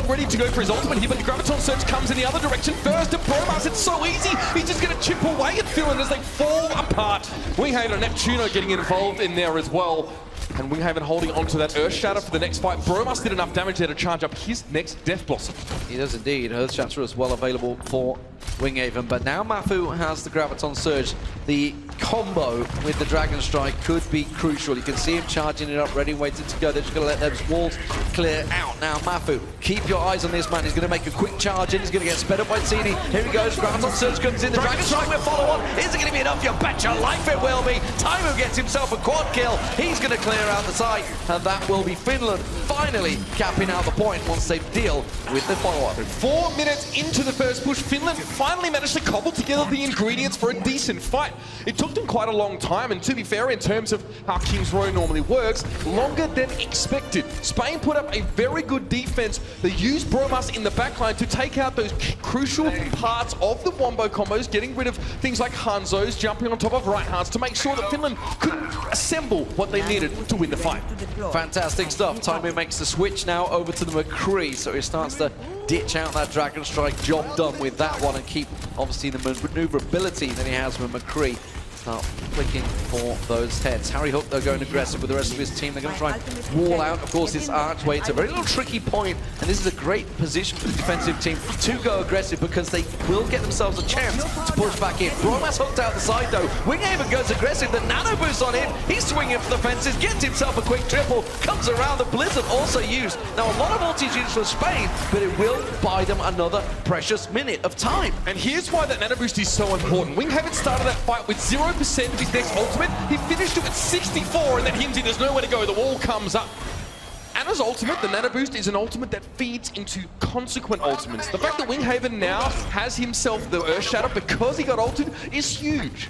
ready to go for his ultimate here, but the Graviton Surge comes in the other direction first. And Bromas, it's so easy. He's just going to chip away at Finland as they fall apart. Winghaven and Neptuno getting involved in there as well. And Winghaven holding onto that Earthshatter for the next fight. Bromas did enough damage there to charge up his next Death Blossom. He does indeed. Earthshatter is well available for Winghaven, but now Mafu has the Graviton Surge. The combo with the Dragon Strike could be crucial. You can see him charging it up, ready, waiting to go. They're just going to let those walls clear out. Now Mafu, keep your eyes on this man. He's going to make a quick charge in. He's going to get sped up by Tini. Here he goes. Graviton Surge comes in. The Dragon Strike will follow on. Is it going to be enough? You bet your life it will be. Taimu gets himself a quad kill. He's going to clear out the site, and that will be Finland finally capping out the point once they deal with the follow-up. 4 minutes into the first push, Finland finally managed to cobble together the ingredients for a decent fight. It took took them quite a long time, and to be fair, in terms of how King's Row normally works, longer than expected. Spain put up a very good defense. They used Bromas in the backline to take out those crucial parts of the wombo combos, getting rid of things like Hanzo's, jumping on top of Reinhardt's to make sure that Finland could assemble what they needed to win the fight. Fantastic stuff. Taimou makes the switch now over to the McCree, so he starts to ditch out that Dragon Strike. Job done with that one, and keep obviously the maneuverability that he has with McCree. Start flicking for those heads. Harry Hook, though, going aggressive with the rest of his team. They're going to try and wall out, of course, this archway. It's a very little tricky point, and this is a great position for the defensive team to go aggressive because they will get themselves a chance to push back in. Bromas hooked out the side, though. Winghaven goes aggressive. The nano boost on him. He's swinging for the fences, gets himself a quick triple, comes around. The Blizzard also used. Now, a lot of ultis used for Spain, but it will buy them another precious minute of time. And here's why that nano boost is so important. Winghaven started that fight with 0% of his next ultimate. He finished it with 64, and then Himsy, there's nowhere to go. The wall comes up. Anna's ultimate, the nano boost, is an ultimate that feeds into consequent ultimates. The fact that Winghaven now has himself the Earth Shatter because he got ulted is huge.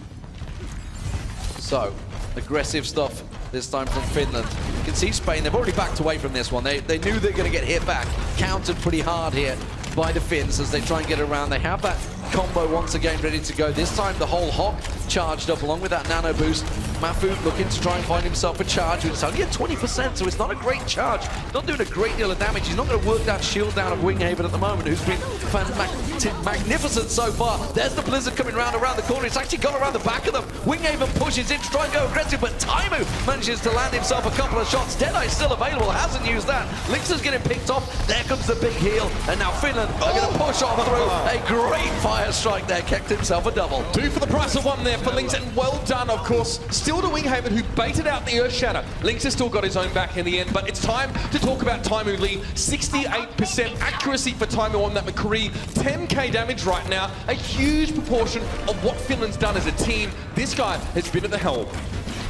So, aggressive stuff this time from Finland. You can see Spain, they've already backed away from this one. They knew they were going to get hit back. Countered pretty hard here by the Finns as they try and get around. They have that combo once again ready to go. This time the whole Hawk charged up along with that nano boost. Mafu looking to try and find himself a charge. It's only at 20%, so it's not a great charge. Not doing a great deal of damage. He's not going to work that shield down of Winghaven at the moment, who's been magnificent so far. There's the Blizzard coming around the corner. It's actually gone around the back of them. Winghaven pushes in to try and go aggressive, but Taimou manages to land himself a couple of shots. Deadeye's still available, hasn't used that. Lynx's getting picked off. There comes the big heal, and now Finland are going to push on through. A great fire strike there, kept himself a double. 2 for the price of 1 there for Lynx, and well done, of course. Still to Winghaven, who baited out the Earth Shatter. Lynx has still got his own back in the end, but it's time to talk about Taimou Lee. 68% accuracy for Taimou on that McCree. 10k damage right now. A huge proportion of what Finland's done as a team. This guy has been at the helm.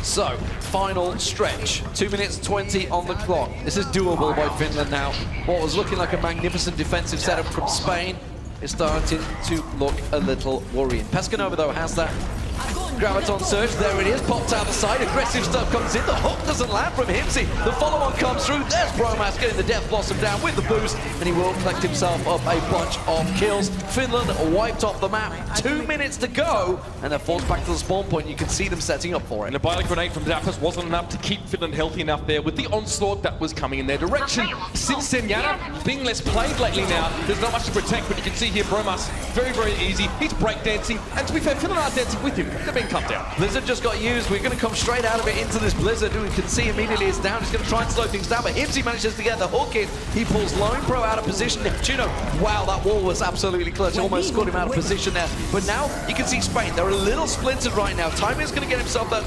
So, final stretch. 2 minutes 20 on the clock. This is doable by Finland now. What was looking like a magnificent defensive setup from Spain is starting to look a little worrying. Pescanova, though, has that Graviton Surge, there it is, popped out the side, aggressive stuff comes in, the hook doesn't land from Himsy, the follow-on comes through, there's Bromas getting the Death Blossom down with the boost, and he will collect himself up a bunch of kills. Finland wiped off the map, 2 minutes to go, and they're forced back to the spawn point. You can see them setting up for it. And the Bile Grenade from Daphis wasn't enough to keep Finland healthy enough there with the onslaught that was coming in their direction. Since Senyana being less played lately now, there's not much to protect, but you can see here Bromas, very, very easy. He's breakdancing, and to be fair, Finland are dancing with him. They're being cut down. Blizzard just got used. We're going to come straight out of it into this Blizzard, who we can see immediately is down. He's going to try and slow things down, but Himsy manages to get the hook in. He pulls Lone Pro out of position. Neptuno, wow, that wall was absolutely clutch. Almost scored him out of position there. But now you can see Spain. They're a little splintered right now. Taimou's going to get himself that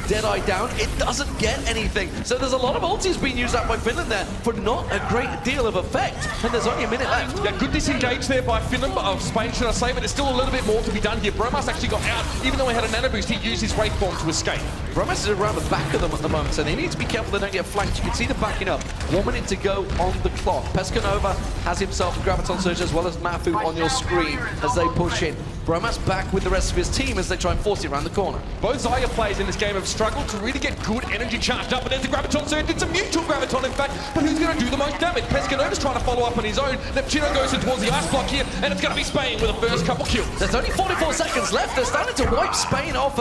Deadeye down. It doesn't get anything. So there's a lot of ultis being used out by Finland there for not a great deal of effect. And there's only a minute left. Yeah, good disengage there by Finland, but Spain, should I say, but there's still a little bit more to be done here. Bromas actually got out. Even though he had a nano boost, he used his Wraith Form to escape. Bromas is around the back of them at the moment, so they need to be careful they don't get flanked. You can see them backing up. 1 minute to go on the clock. Pescanova has himself a Graviton Surge as well as Mafu on your screen as they push in. Bromas back with the rest of his team as they try and force it around the corner. Both Zarya players in this game have struggled to really get good energy charged up, but there's the Graviton Surge. It's a mutual Graviton, in fact, but who's going to do the most damage? Pescanova's trying to follow up on his own. Neptuno goes in towards the ice block here, and it's going to be Spain with the first couple kills. There's only 44 seconds left. They're starting to wipe Spain off,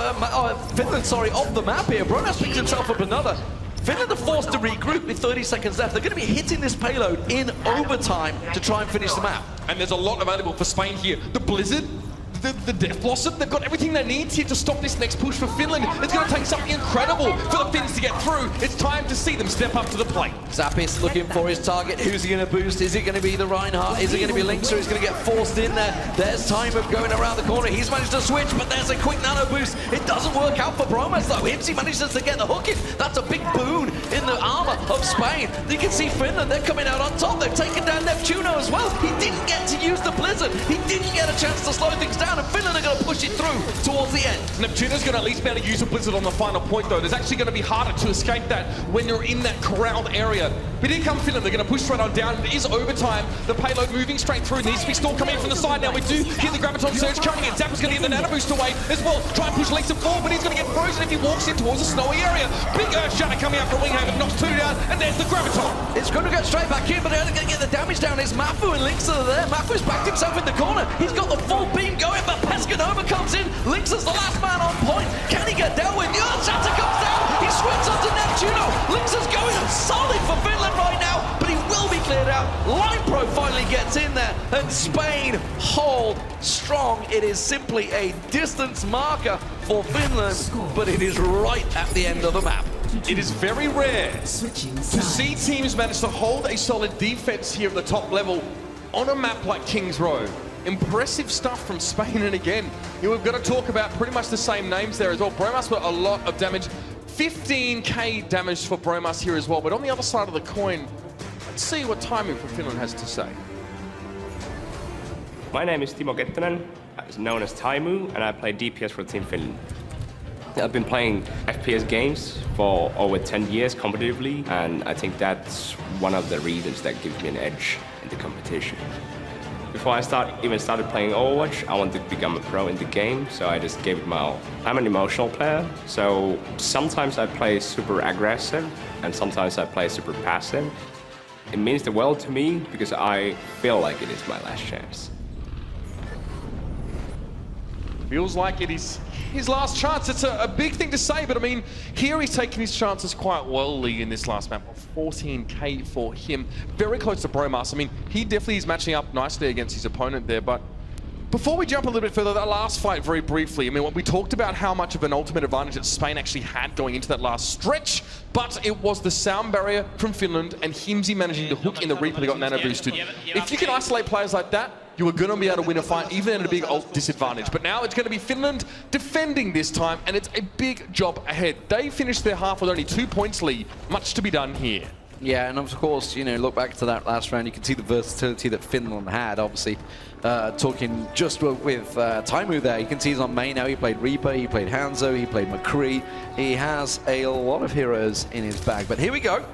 Finland, off the map here. Bromas picks himself up another. Finland are forced to regroup with 30 seconds left. They're going to be hitting this payload in overtime to try and finish the map. And there's a lot available for Spain here. The Blizzard, the Death Blossom, they've got everything they need here to stop this next push for Finland. It's going to take something incredible for the Finns to get through. It's time to see them step up to the plate. Zappis looking for his target. Who's he going to boost? Is it going to be the Reinhardt? Is it going to be Lynx, or he's going to get forced in there? There's Taimou going around the corner. He's managed to switch, but there's a quick nano boost. It doesn't work out for Bromas, though. Himsy manages to get the hook in. That's a big boon in the armor of Spain. You can see Finland, they're coming out on top. They've taken down Neptuno as well. He didn't get to use the Blizzard. He didn't get a chance to slow things down. down, and Finland are going to push it through towards the end. Neptuna's going to at least be able to use a Blizzard on the final point, though. There's actually going to be harder to escape that when you're in that corralled area. But here come Finland. They're going to push straight on down. It is overtime. The payload moving straight through. Needs to be still coming in from the side now. We do hear the Graviton Surge coming in. Zappa's going to get the Nano Boost away as well. Try and push Linkson forward, but he's going to get frozen if he walks in towards a snowy area. Big Earth Shatter coming out from Winghaven. Knocks 2 down, and there's the Graviton. It's going to go straight back in, but they're only going to get the damage down. It's Mafu and Linkson are there. Mafu's backed himself in the corner. He's got the full beam going, but Pescanova comes in. Linkson's the last man on point. Can he get dealt with? The Earth Shatter comes down. He swings onto Neptuno. Linkson's going up solid for Finland right now, but he will be cleared out. Line Pro finally gets in there, and Spain hold strong. It is simply a distance marker for Finland, but it is right at the end of the map. It is very rare to see teams manage to hold a solid defense here at the top level on a map like Kings Row. Impressive stuff from Spain, and again, we've got to talk about pretty much the same names there as well. Bromas with a lot of damage, 15k damage for Bromas here as well, but on the other side of the coin, let's see what Taimu from Finland has to say. My name is Timo Kettunen, known as Taimu, and I play DPS for Team Finland. I've been playing FPS games for over 10 years competitively, and I think that's one of the reasons that gives me an edge in the competition. Before I even started playing Overwatch, I wanted to become a pro in the game, so I just gave it my all. I'm an emotional player, so sometimes I play super aggressive, and sometimes I play super passive. It means the world to me because I feel like it is my last chance. Feels like it is his last chance. It's a big thing to say, but I mean, here he's taking his chances quite wellly in this last map. 14k for him. Very close to Bromas. I mean, he definitely is matching up nicely against his opponent there, but before we jump a little bit further, that last fight very briefly, I mean, we talked about how much of an ultimate advantage that Spain actually had going into that last stretch, but it was the sound barrier from Finland and Himsy managing to hook in the Reaper that got nano boosted. If you can isolate players like that, you are going to be able to win a fight, even at a big ult disadvantage. But now it's going to be Finland defending this time, and it's a big job ahead. They finished their half with only 2 points lead. Much to be done here. Yeah, and of course, you know, look back to that last round, you can see the versatility that Finland had, obviously. Talking just with Taimu there, you can see he's on main now. He played Reaper, he played Hanzo, he played McCree. He has a lot of heroes in his bag. But here we go.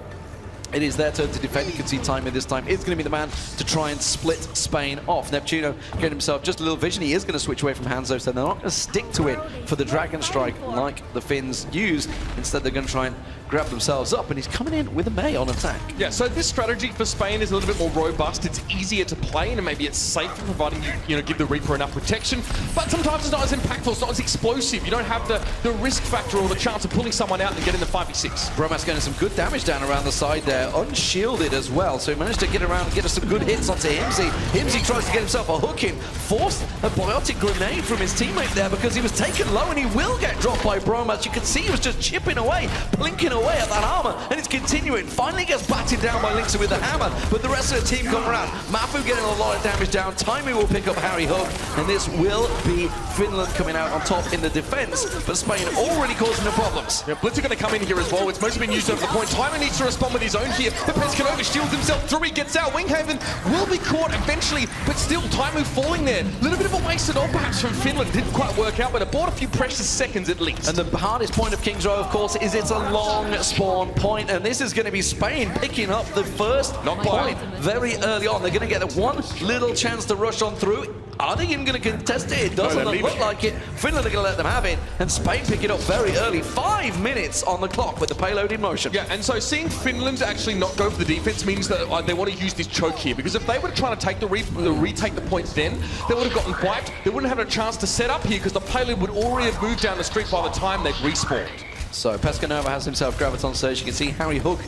It is their turn to defend. You can see Taimu this time is going to be the man to try and split Spain off. Neptuno getting himself just a little vision. He is going to switch away from Hanzo, so they're not going to stick to it for the Dragon Strike like the Finns used. Instead, they're going to try and grab themselves up, and he's coming in with a Mei on attack. Yeah, so this strategy for Spain is a little bit more robust. It's easier to play, and maybe it's safer, providing you give the Reaper enough protection. But sometimes it's not as impactful, it's not as explosive. You don't have the risk factor or the chance of pulling someone out and getting the 5v6. Bromas getting some good damage down around the side there, unshielded as well. So he managed to get around and get us some good hits onto Himsy. Himsy tries to get himself a hook in, forced a biotic grenade from his teammate there because he was taken low, and he will get dropped by Bromas. You can see he was just chipping away, plinking away at that armor, and it's continuing. Finally gets batted down by Linkson with the hammer, but the rest of the team come around. Mafu getting a lot of damage down. Taimu will pick up Harry Hook, and this will be Finland coming out on top in the defense, but Spain already causing the problems. Yeah, Blitz are going to come in here as well. It's mostly been used over the point. Taimu needs to respond with his own here. The Pescanova shields himself through. He gets out. Winghaven will be caught eventually, but still Taimu falling there. A little bit of a wasted ult perhaps from Finland. Didn't quite work out, but it bought a few precious seconds at least. And the hardest point of Kings Row, of course, is it's a long spawn point, and this is going to be Spain picking up the first point very early on. They're going to get one little chance to rush on through. Are they even going to contest it? It doesn't look like it. Finland are going to let them have it, and Spain pick it up very early. 5 minutes on the clock with the payload in motion. Yeah, and so seeing Finland actually not go for the defense means that they want to use this choke here, because if they were trying to take retake the points then, they would have gotten wiped. They wouldn't have had a chance to set up here because the payload would already have moved down the street by the time they'd respawned. So Pescanova has himself Graviton Surge. You can see Harry Hook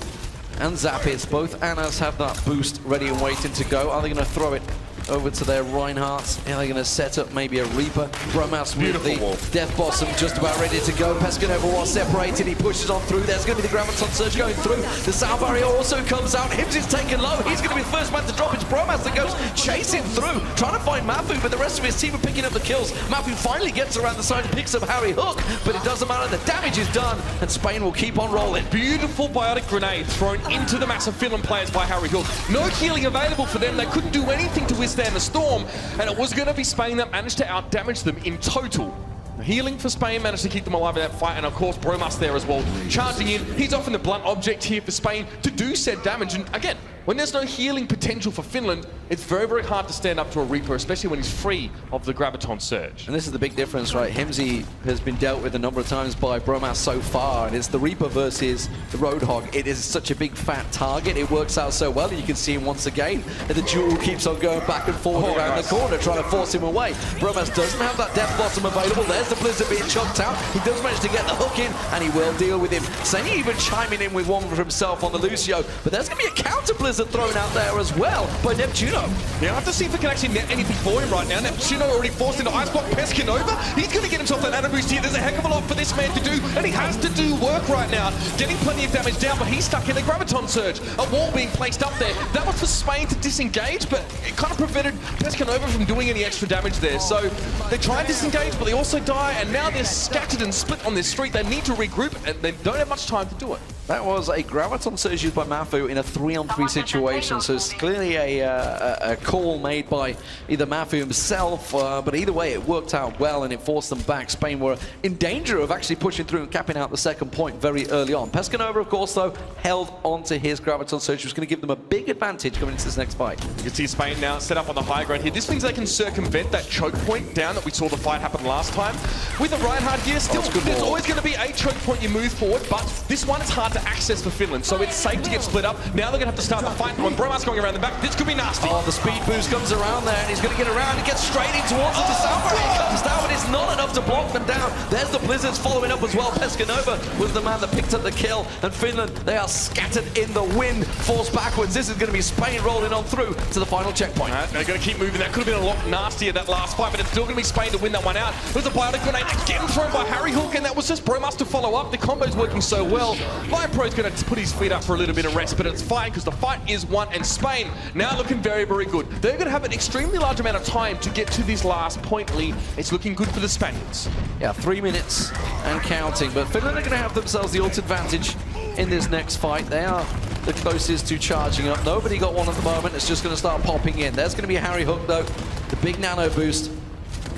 and Zappis. Both Annas have that boost ready and waiting to go. Are they going to throw it over to their Reinhardts? Yeah, they're going to set up maybe a Reaper. Bromas with the Death Blossom just about ready to go. Pescanova was separated. He pushes on through. There's going to be the Graviton Surge going through. The sound barrier also comes out. Himsy's taken low. He's going to be the first man to drop. It's Bromas that goes chasing through, trying to find Mafu, but the rest of his team are picking up the kills. Mafu finally gets around the side and picks up Harry Hook, but it doesn't matter. The damage is done, and Spain will keep on rolling. Beautiful biotic grenade thrown into the massive Finland players by Harry Hook. No healing available for them. They couldn't do anything to withstand withstand the storm, and it was going to be Spain that managed to outdamage them in total. Healing for Spain managed to keep them alive in that fight, and of course Bromas there as well, charging in. He's often the blunt object here for Spain to do said damage, and again, when there's no healing potential for Finland, it's very, very hard to stand up to a Reaper, especially when he's free of the Graviton Surge. And this is the big difference, right? Himsy has been dealt with a number of times by Bromas so far, and it's the Reaper versus the Roadhog. It is such a big fat target. It works out so well, and you can see him once again. And the duel keeps on going back and forth around the corner, trying to force him away. Bromas doesn't have that Death Blossom available. There's the Blizzard being chucked out. He does manage to get the hook in, and he will deal with him. Seni even chiming in with one for himself on the Lucio, but there's going to be a counter Blizzard thrown out there as well by Neptuno. Yeah, I have to see if we can actually net anything for him right now. Neptuno already forced into Ice Block. Pescanova, he's going to get himself that nano boost here. There's a heck of a lot for this man to do, and he has to do work right now. Getting plenty of damage down, but he's stuck in the Graviton Surge. A wall being placed up there. That was for Spain to disengage, but it kind of prevented Pescanova from doing any extra damage there. So they try and disengage, but they also die, and now they're scattered and split on this street. They need to regroup, and they don't have much time to do it. That was a Graviton Surge used by Mafu in a 3-on-3 situation, so it's clearly a call made by either Mafu himself, but either way it worked out well and it forced them back. Spain were in danger of actually pushing through and capping out the second point very early on. Pescanova, of course, though, held onto his Graviton Surge, which was going to give them a big advantage coming into this next fight. You can see Spain now set up on the high ground here. This means they can circumvent that choke point down that we saw the fight happen last time. With the Reinhardt here, still, there's always going to be a choke point you move forward, but this one is hard to access for Finland, so it's safe to get split up. Now they're going to have to start the fight. When Bromas going around the back, this could be nasty. Oh, the speed boost comes around there, and he's going to get around and get straight in towards the Soundbar. He comes down, but it's not enough to block them down. There's the Blizzards following up as well. Pescanova was the man that picked up the kill, and Finland, they are scattered in the wind, forced backwards. This is going to be Spain rolling on through to the final checkpoint. They're going to keep moving. That could have been a lot nastier, that last fight, but it's still going to be Spain to win that one out. There's a biotic grenade again thrown by Harry Hook, and that was just Bromas to follow up. The combo's working so well. Lion Pro's going to put his feet up for a little bit of rest, but it's fine because the fight is won, and Spain now looking very, very good. They're going to have an extremely large amount of time to get to this last point lead. It's looking good for the Spaniards. Yeah, 3 minutes and counting, but Finland are going to have themselves the ult advantage in this next fight. They are the closest to charging up. Nobody got one at the moment. It's just going to start popping in. There's going to be a Harry Hook, though. The big nano boost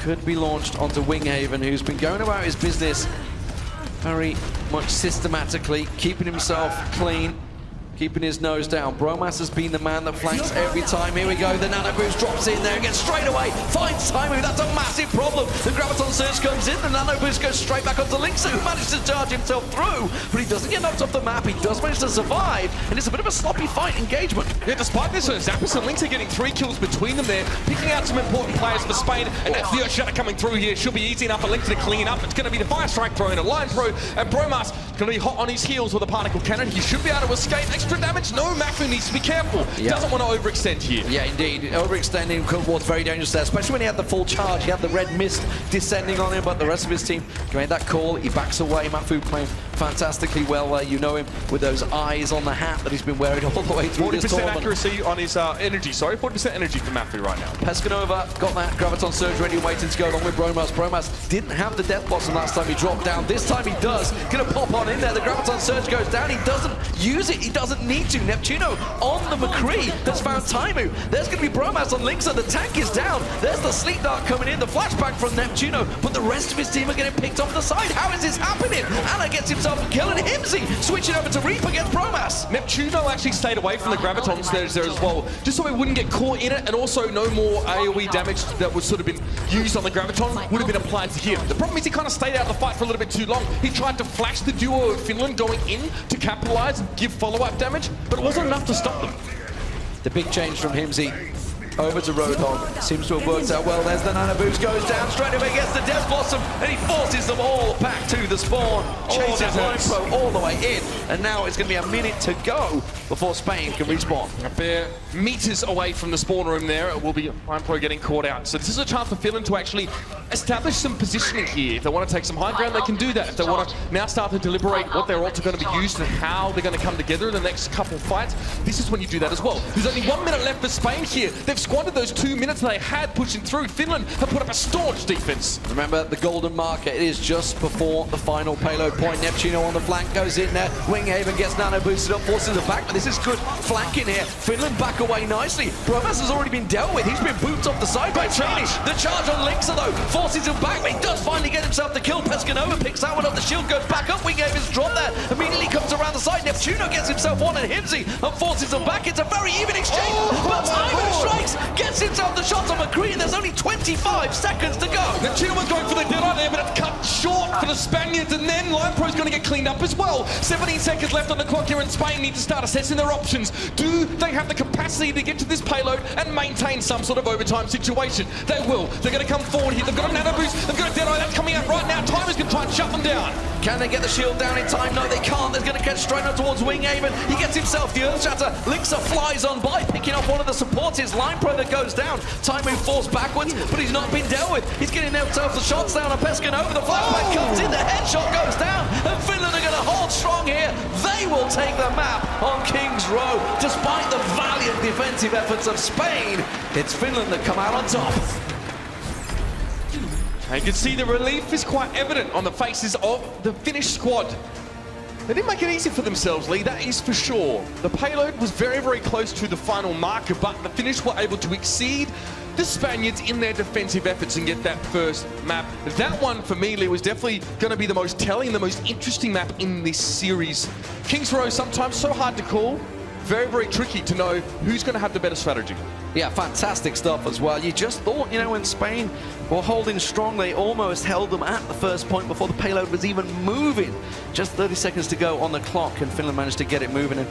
could be launched onto Winghaven, who's been going about his business very much systematically, keeping himself clean, keeping his nose down. Bromas has been the man that flanks every time. Here we go, the nano boost drops in there, gets straight away, finds timing. That's a massive problem. The Graviton Surge comes in, the nano boost goes straight back onto Linksu, who managed to charge himself through, but he doesn't get knocked off the map. He does manage to survive, and it's a bit of a sloppy fight engagement. Yeah, despite this, Zappos and Linksu getting 3 kills between them there, picking out some important players for Spain, and that Theo Shatter coming through here should be easy enough for Linksu to clean up. It's going to be the Fire Strike thrown in a Lion Pro, and Bromas going to be hot on his heels with a particle cannon. He should be able to escape. Extra damage, no. Mafu needs to be careful. Yeah. Doesn't want to overextend here. Yeah, indeed. Overextending was very dangerous there, especially when he had the full charge. He had the red mist descending on him, but the rest of his team made that call. He backs away. Mafu playing fantastically well there. You know him with those eyes on the hat that he's been wearing all the way through this 40% tournament. accuracy on his energy. Sorry, 40% energy for Mafu right now. Pescanova got that Graviton Surge ready, waiting to go along with Bromas. Bromas didn't have the Death Blossom last time he dropped down. This time he does. Gonna pop on in there. The Graviton Surge goes down. He doesn't use it. He doesn't need to. Neptuno on the McCree that's found Taimu. There's going to be Bromas on Linksu. The tank is down. There's the Sleep Dart coming in. The flashback from Neptuno, but the rest of his team are getting picked off the side. How is this happening? Anna gets himself a kill, and Himsy switching over to Reaper against Bromas. Neptuno actually stayed away from the Graviton Surge there as well, just so he wouldn't get caught in it, and also no more AoE damage that was sort of been used on the Graviton would have been applied to him. The problem is he kind of stayed out of the fight for a little bit too long. He tried to flash the duo of Finland going in to capitalize and give follow-up damage, but it wasn't enough to stop them. The big change from Himsy over to Roadhog seems to have worked out well. There's the nano boost, goes down straight away, gets the Death Blossom, and he forces them all back to the spawn. Chases Lion Pro all the way in, and now it's going to be a minute to go before Spain can respawn. A bare meters away from the spawn room there, it will be Lion Pro getting caught out. So this is a chance for Finland to actually establish some positioning here. If they want to take some high ground, they can do that. If they want to now start to deliberate what their ults are going to be used and how they're going to come together in the next couple fights, this is when you do that as well. There's only 1 minute left for Spain here. They've squandered those 2 minutes they had pushing through. Finland have put up a staunch defense. Remember the golden marker, it is just before the final payload point. Neptuno on the flank goes in there. Winghaven gets nano boosted up, forces it back, but this is good flanking here. Finland back away nicely. Bromas has already been dealt with. He's been booped off the side by Finish. The charge on Linksa though forces him back, but he does finally get himself the kill. Pescanova picks that one up, the shield goes back up. Winghaven's dropped there, immediately comes around the side. Neptuno gets himself one and Himsy and forces him back. It's a very even exchange, but Timo strikes, gets himself the shots on McCree, and there's only 25 seconds to go. Neptuno was going for the dead eye there, but it's cut short for the Spaniards, and then LionPro's going to get cleaned up as well. 17 seconds left on the clock here, and Spain need to start assessing their options. Do they have the capacity to get to this payload and maintain some sort of overtime situation? They will. They're going to come forward here. They've got a nano boost. They've got a dead eye. That's coming out right now. Timer's going to try and shut them down. Can they get the shield down in time? No, they can't. They're going to get straight up towards Winghaven. He gets himself the Earth Shatter. Linksa flies on by, picking off one of the supports. It's LionPro that goes down. Timo falls backwards, but he's not been dealt with. He's getting himself the shots down on Pescanova. The flashback comes in, the headshot goes down, and Finland are going to hold strong here. They will take the map on King's Row. Despite the valiant defensive efforts of Spain, it's Finland that come out on top. You can see the relief is quite evident on the faces of the Finnish squad. They didn't make it easy for themselves, Lee, that is for sure. The payload was very, very close to the final marker, but the Finnish were able to exceed the Spaniards in their defensive efforts and get that first map. That one, for me, Lee, was definitely going to be the most telling, the most interesting map in this series. King's Row, sometimes so hard to call. Very, very tricky to know who's going to have the better strategy. Yeah, fantastic stuff as well. You just thought, you know, when Spain were holding strong, they almost held them at the first point before the payload was even moving. Just 30 seconds to go on the clock, and Finland managed to get it moving. And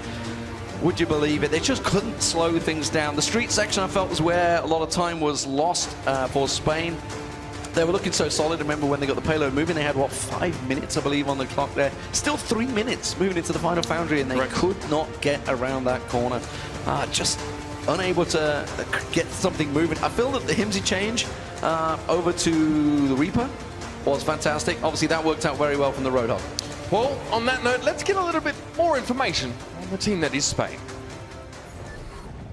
would you believe it? They just couldn't slow things down. The street section, I felt, was where a lot of time was lost for Spain. They were looking so solid. Remember when they got the payload moving, they had, what, 5 minutes, I believe, on the clock there. Still 3 minutes moving into the final foundry, and they could not get around that corner. Just unable to get something moving. I feel that the Himsy change over to the Reaper was fantastic. Obviously, that worked out very well from the Roadhog. Well, on that note, let's get a little bit more information on the team that is Spain.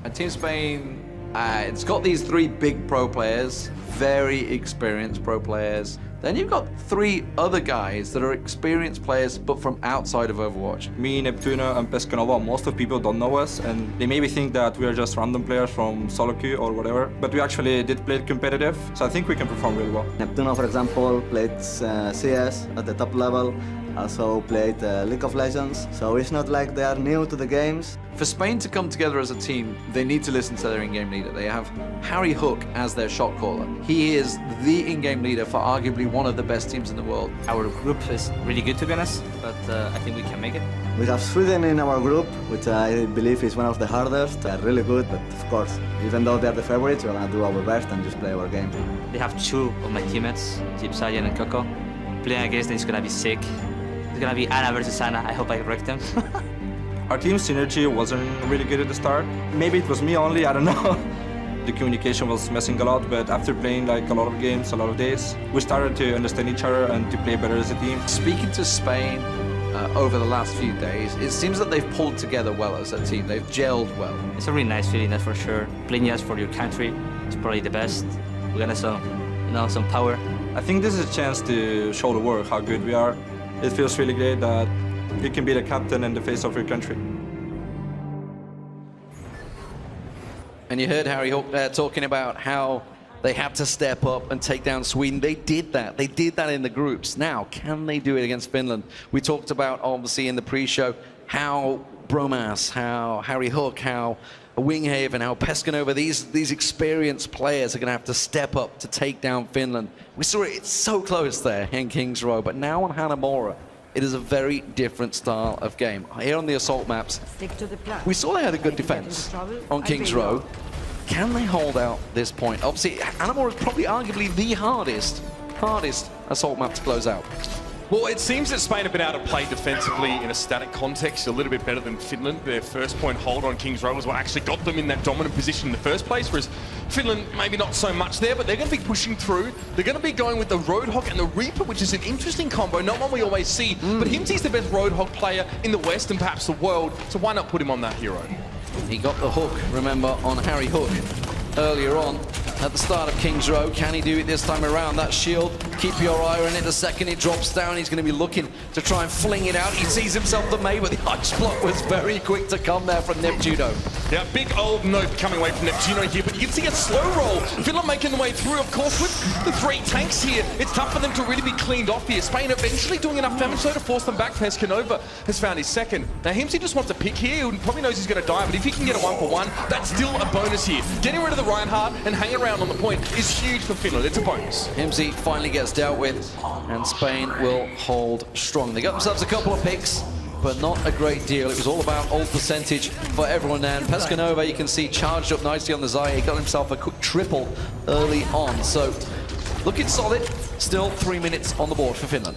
And Team Spain, it's got these 3 big pro players, very experienced pro players. Then you've got 3 other guys that are experienced players, but from outside of Overwatch. Me, Neptuno, and Pescanova, most of people don't know us, and they maybe think that we are just random players from solo queue or whatever, but we actually did play competitive, so I think we can perform really well. Neptuno, for example, played CS at the top level, also played League of Legends, so it's not like they are new to the games. For Spain to come together as a team, they need to listen to their in-game leader. They have Harry Hook as their shot caller. He is the in-game leader for arguably one of the best teams in the world. Our group is really good, to be honest, but I think we can make it. We have Sweden in our group, which I believe is one of the hardest. They're really good, but of course, even though they're the favorites, we're gonna do our best and just play our game. They have 2 of my teammates, Jeep Sayan and Coco. Playing against them is gonna be sick. It's gonna be Ana versus Ana. I hope I wreck them. Our team synergy wasn't really good at the start. Maybe it was me only, I don't know. The communication was messing a lot, but after playing like a lot of games, a lot of days, we started to understand each other and to play better as a team. Speaking to Spain over the last few days, it seems that they've pulled together well as a team. They've gelled well. It's a really nice feeling, that's for sure. Playing just for your country is probably the best. We got some power. I think this is a chance to show the world how good we are. It feels really great that you can be the captain and the face of your country. And you heard Harry Hook there talking about how they had to step up and take down Sweden. They did that. They did that in the groups. Now, can they do it against Finland? We talked about, obviously, in the pre-show, how Bromas, how Harry Hook, how Winghaven, how Pescanova, these experienced players are going to have to step up to take down Finland. We saw it, it's so close there in King's Row, but now on Hanamura, it is a very different style of game. Here on the assault maps, we saw they had a good defense on King's Row. Can they hold out this point? Obviously, Hanamura is probably arguably the hardest assault map to close out. Well, it seems that Spain have been able to play defensively in a static context a little bit better than Finland. Their first point hold on King's Row was what actually got them in that dominant position in the first place, whereas Finland maybe not so much there, but they're going to be pushing through. They're going to be going with the Roadhog and the Reaper, which is an interesting combo, not one we always see, but Himsy's the best Roadhog player in the West and perhaps the world, so why not put him on that hero? He got the hook, remember, on Harry Hook. earlier on at the start of King's Row. Can he do it this time around? That shield, keep your eye on it. The second it drops down, he's going to be looking to try and fling it out. He sees himself the May, but the ice block was very quick to come there from Neptuno. Yeah, big old note coming away from Neptuno here, but you can see a slow roll. Finland making the way through, of course, with the 3 tanks here. It's tough for them to really be cleaned off here. Spain eventually doing enough damage though to force them back. Pescanova has found his second. Now Himsy just wants a pick here. He probably knows he's going to die, but if he can get a 1-for-1, that's still a bonus here. Getting rid of the Reinhardt and hanging around on the point is huge for Finland. It's a bonus. Himsy finally gets dealt with, and Spain will hold strong. They got themselves a couple of picks, but not a great deal. It was all about ult percentage for everyone there. And Pescanova, you can see, charged up nicely on the Zaya. He got himself a quick triple early on. So, looking solid. Still 3 minutes on the board for Finland.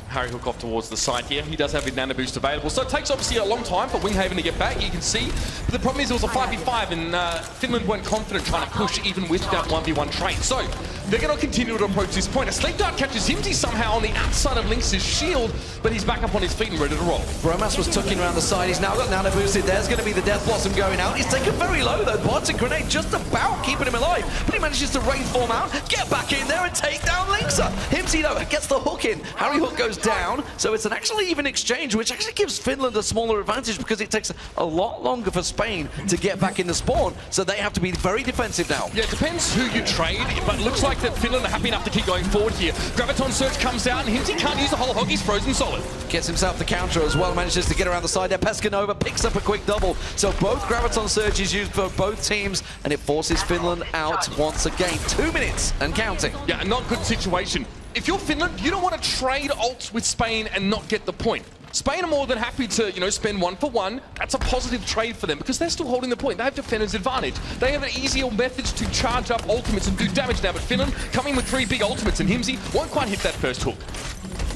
Harry Hook off towards the side here. He does have his nano boost available, so it takes obviously a long time for Winghaven to get back, you can see. But the problem is it was a 5v5 and Finland weren't confident trying to push even with that 1v1 trade. So they're going to continue to approach this point. A Sleep Dart catches Himsy somehow on the outside of Lynx's shield, but he's back up on his feet and ready to roll. Bromas was tucking around the side. He's now got nano boosted. There's going to be the Death Blossom going out. He's taken very low though. Barton Grenade just about keeping him alive, but he manages to rain form out, get back in there and take down Lynxa. Himsy though gets the hook in. Harry Hook goes down, so it's an actually even exchange, which actually gives Finland a smaller advantage because it takes a lot longer for Spain to get back in the spawn, so they have to be very defensive now. Yeah, it depends who you trade, but it looks like that Finland are happy enough to keep going forward here. Graviton Surge comes out and Himsy can't use the whole hog, he's frozen solid. Gets himself the counter as well, manages to get around the side there. Pescanova picks up a quick double, so both Graviton Surge is used for both teams, and it forces Finland out once again. 2 minutes and counting. Yeah, not good situation. If you're Finland, you don't want to trade ults with Spain and not get the point. Spain are more than happy to, spend 1-for-1. That's a positive trade for them because they're still holding the point. They have defender's advantage. They have an easier methods to charge up ultimates and do damage now, but Finland coming with 3 big ultimates, and Himsy won't quite hit that first hook.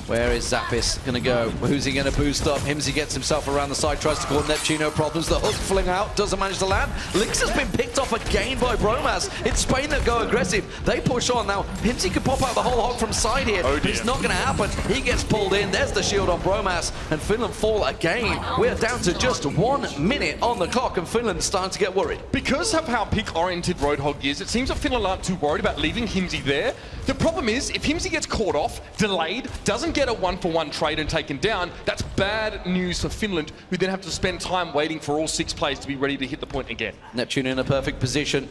Where is Zappis going to go? Who's he going to boost up? Himsy gets himself around the side, tries to cause Neptuno problems. The hook fling out, doesn't manage to land. Lynx has been picked off again by Bromas. It's Spain that go aggressive. They push on. Now, Himsy could pop out the whole hog from side here. Oh dear. It's not going to happen. He gets pulled in. There's the shield on Bromas, and Finland fall again. We're down to just 1 minute on the clock, and Finland's starting to get worried. Because of how pick-oriented Roadhog is, it seems that Finland aren't too worried about leaving Himsy there. The problem is, if Himsy gets caught off, delayed, doesn't get a 1-for-1 trade and taken down, that's bad news for Finland, who then have to spend time waiting for all 6 players to be ready to hit the point again. Neptune in a perfect position.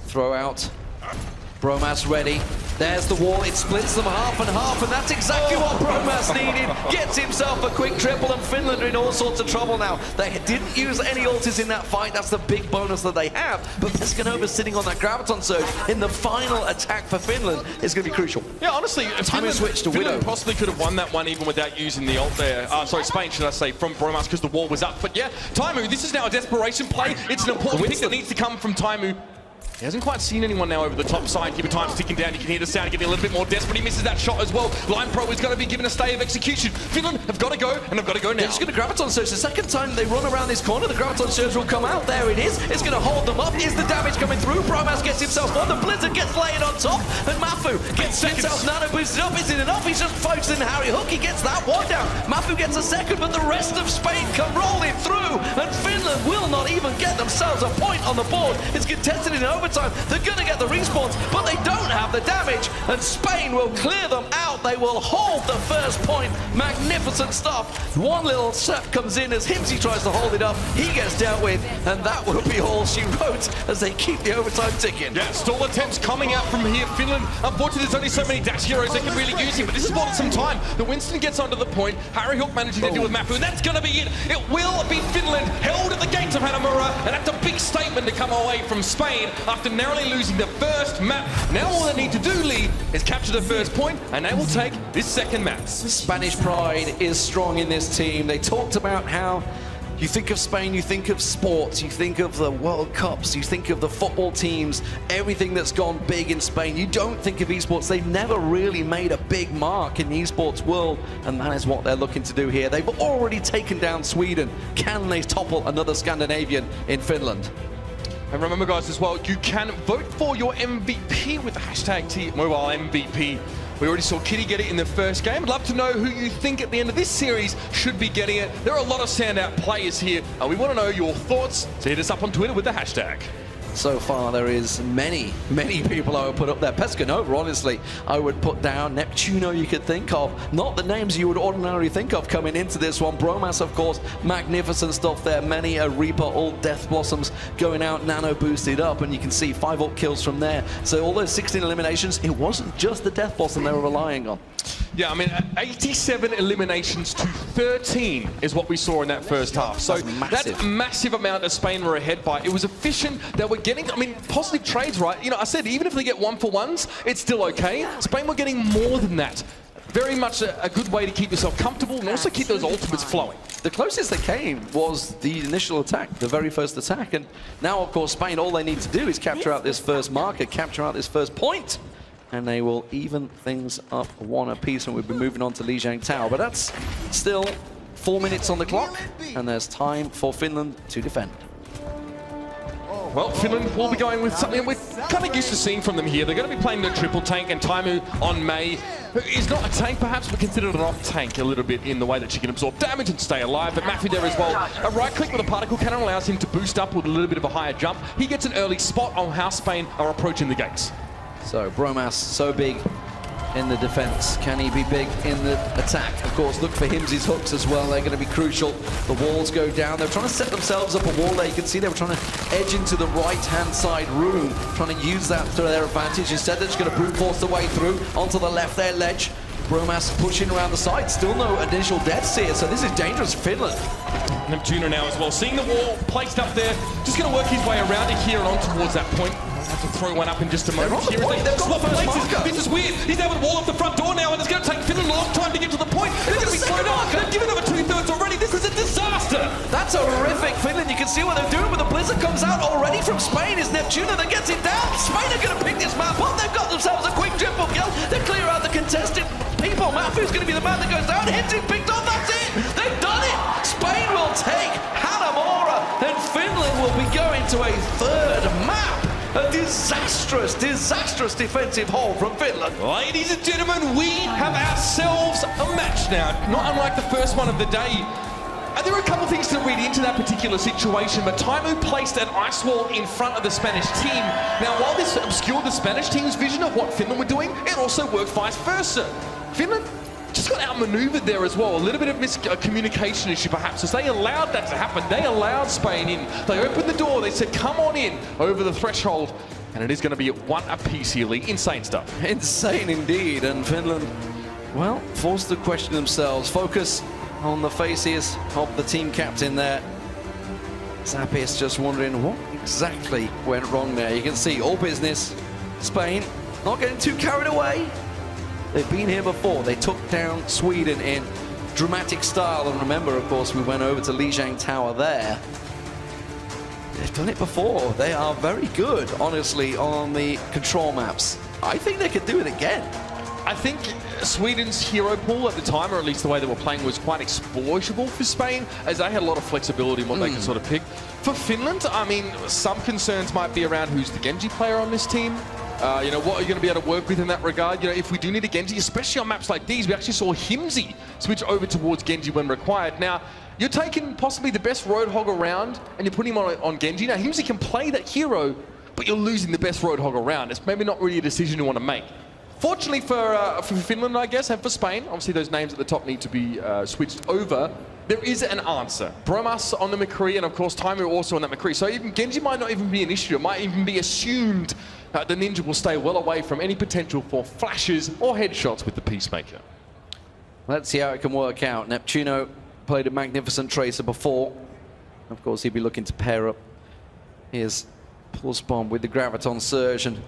Throw out. Bromas ready. There's the wall. It splits them half and half, and that's exactly what Bromas needed. Gets himself a quick triple, and Finland are in all sorts of trouble now. They didn't use any ultis in that fight. That's the big bonus that they have. But Pescanova sitting on that Graviton Surge in the final attack for Finland is going to be crucial. Yeah, honestly, Time switch to Finland Widow. possibly could have won that one even without using the ult there. Sorry, Spain, should I say, from Bromas because the wall was up. But yeah, Taimu, this is now a desperation play. It's an important pick that needs to come from Taimu. He hasn't quite seen anyone now over the top side. Keep time's ticking down. You can hear the sound getting a little bit more desperate. He misses that shot as well. Line Pro is going to be given a stay of execution. Finland have got to go, and have got to go now. They're just going to Graviton Surge. The second time they run around this corner, the Graviton Surge will come out. There it is. It's going to hold them up. Is the damage coming through? Bromas gets himself on. The Blizzard gets laid on top, and Mafu gets himself nano boosted up. Is it enough? He's just focusing Harry Hook. He gets that one down. Mafu gets a second, but the rest of Spain come rolling through, and Finland will not even get themselves a point on the board. It's contested in overtime. They're going to get the respawns, but they don't have the damage, and Spain will clear them out. They will hold the first point. Magnificent stuff. One little step comes in as Himsy tries to hold it up. He gets dealt with, and that will be all she wrote as they keep the overtime ticking. Yeah, stall attempts coming out from here. Finland, unfortunately, there's only so many dash heroes they can really use him, but this has bought some time. The Winston gets onto the point. Harry Hook managing to deal with Mafu, and that's going to be it. It will be Finland held at the gates of Hanamura, and that's a big statement to come away from Spain after narrowly losing the first map. Now all they need to do, Lee, is capture the first point, and they will take this second map. Spanish pride is strong in this team. They talked about how you think of Spain, you think of sports, you think of the World Cups, you think of the football teams, everything that's gone big in Spain. You don't think of esports. They've never really made a big mark in the esports world, and that is what they're looking to do here. They've already taken down Sweden. Can they topple another Scandinavian in Finland? And remember, guys, as well, you can vote for your MVP with the hashtag #MobileMVP. We already saw Kitty get it in the first game. I'd love to know who you think at the end of this series should be getting it. There are a lot of standout players here, and we want to know your thoughts, so hit us up on Twitter with the hashtag. so far there is many people I would put up there. Pescanova, honestly, I would put down. Neptuno you could think of. Not the names you would ordinarily think of coming into this one. Bromas, of course, magnificent stuff there. Many a Reaper, all Death Blossoms going out, nano boosted up, and you can see 5 ult kills from there. So all those 16 eliminations, it wasn't just the Death Blossom they were relying on. Yeah, I mean, 87 eliminations to 13 is what we saw in that first half. So that's massive amount of Spain were ahead by. It was efficient. They were getting, I mean, positive trades, right? You know, I said even if they get 1-for-1s, it's still okay. Spain were getting more than that. Very much a good way to keep yourself comfortable and also keep those ultimates flowing. The closest they came was the initial attack, the very first attack. And now, of course, Spain, all they need to do is capture out this first marker, capture out this first point, and they will even things up 1 apiece, and we'll be moving on to Lijiang Tower. But that's still 4 minutes on the clock, and there's time for Finland to defend. Well, Finland will be going with something we're kind of used to seeing from them here. They're going to be playing the triple tank, and Taimu on Mei, who is not a tank perhaps, but considered an off-tank a little bit in the way that she can absorb damage and stay alive. But Maffy there as well. A right-click with a particle cannon allows him to boost up with a little bit of a higher jump. He gets an early spot on how Spain are approaching the gates. So Bromas, so big in the defense. Can he be big in the attack? Of course, look for Himsy's hooks as well. They're going to be crucial. The walls go down. They're trying to set themselves up a wall there. You can see they were trying to edge into the right-hand side room, trying to use that to their advantage. Instead, they're just going to brute force the way through onto the left there ledge. Bromas pushing around the side. Still no initial deaths here, so this is dangerous for Finland. Neptuno now as well. Seeing the wall placed up there, just going to work his way around it here and on towards that point. Have to throw one up in just a moment. Here they swap places. Marker. This is weird. He's able to wall up the front door now, and it's going to take Finland a long time to get to the point. They're going to be slowed up. They've given over 2/3 already. This is a disaster. That's horrific. Finland, you can see what they're doing, but the Blizzard comes out already from Spain. It's Neptuno that gets it down. Spain are going to pick this map up. They've got themselves a quick triple kill. They clear out the contested people. Mafu's going to be the man that goes down. Himsy picked off. That's it. They've done it. Spain will take Hanamura, and Finland will be going to a third map. A disastrous defensive haul from Finland. Ladies and gentlemen, we have ourselves a match now. Not unlike the first one of the day. And there are a couple of things to read into that particular situation, but Taimu placed an ice wall in front of the Spanish team. Now, while this obscured the Spanish team's vision of what Finland were doing, it also worked vice versa. Finland just got outmaneuvered there as well. A little bit of miscommunication issue perhaps, as they allowed that to happen. They allowed Spain in. They opened the door. They said, come on in over the threshold. And it is going to be 1 apiece here, Lee. Insane stuff. Insane indeed. And Finland, well, forced to question themselves. Focus on the faces of the team captain there. Zapis just wondering what exactly went wrong there. You can see all business. Spain not getting too carried away. They've been here before. They took down Sweden in dramatic style. And remember, of course, we went over to Lijiang Tower there. They've done it before. They are very good, honestly, on the control maps. I think they could do it again. I think Sweden's hero pool at the time, or at least the way they were playing, was quite exploitable for Spain, as they had a lot of flexibility in what they could sort of pick. For Finland, I mean, some concerns might be around who's the Genji player on this team. You know, what are you going to be able to work with in that regard? You know, if we do need a Genji, especially on maps like these, we actually saw Himsy switch over towards Genji when required. Now, you're taking possibly the best Roadhog around, and you're putting him on Genji. Now, Himsy can play that hero, but you're losing the best Roadhog around. It's maybe not really a decision you want to make. Fortunately for Finland, I guess, and for Spain, obviously those names at the top need to be switched over. There is an answer. Bromas on the McCree, and of course Taimu also on that McCree. So even Genji might not even be an issue. It might even be assumed the Ninja will stay well away from any potential for flashes or headshots with the Peacemaker. Let's see how it can work out. Neptuno played a magnificent Tracer before. Of course, he'd be looking to pair up his Pulse Bomb with the Graviton Surge. And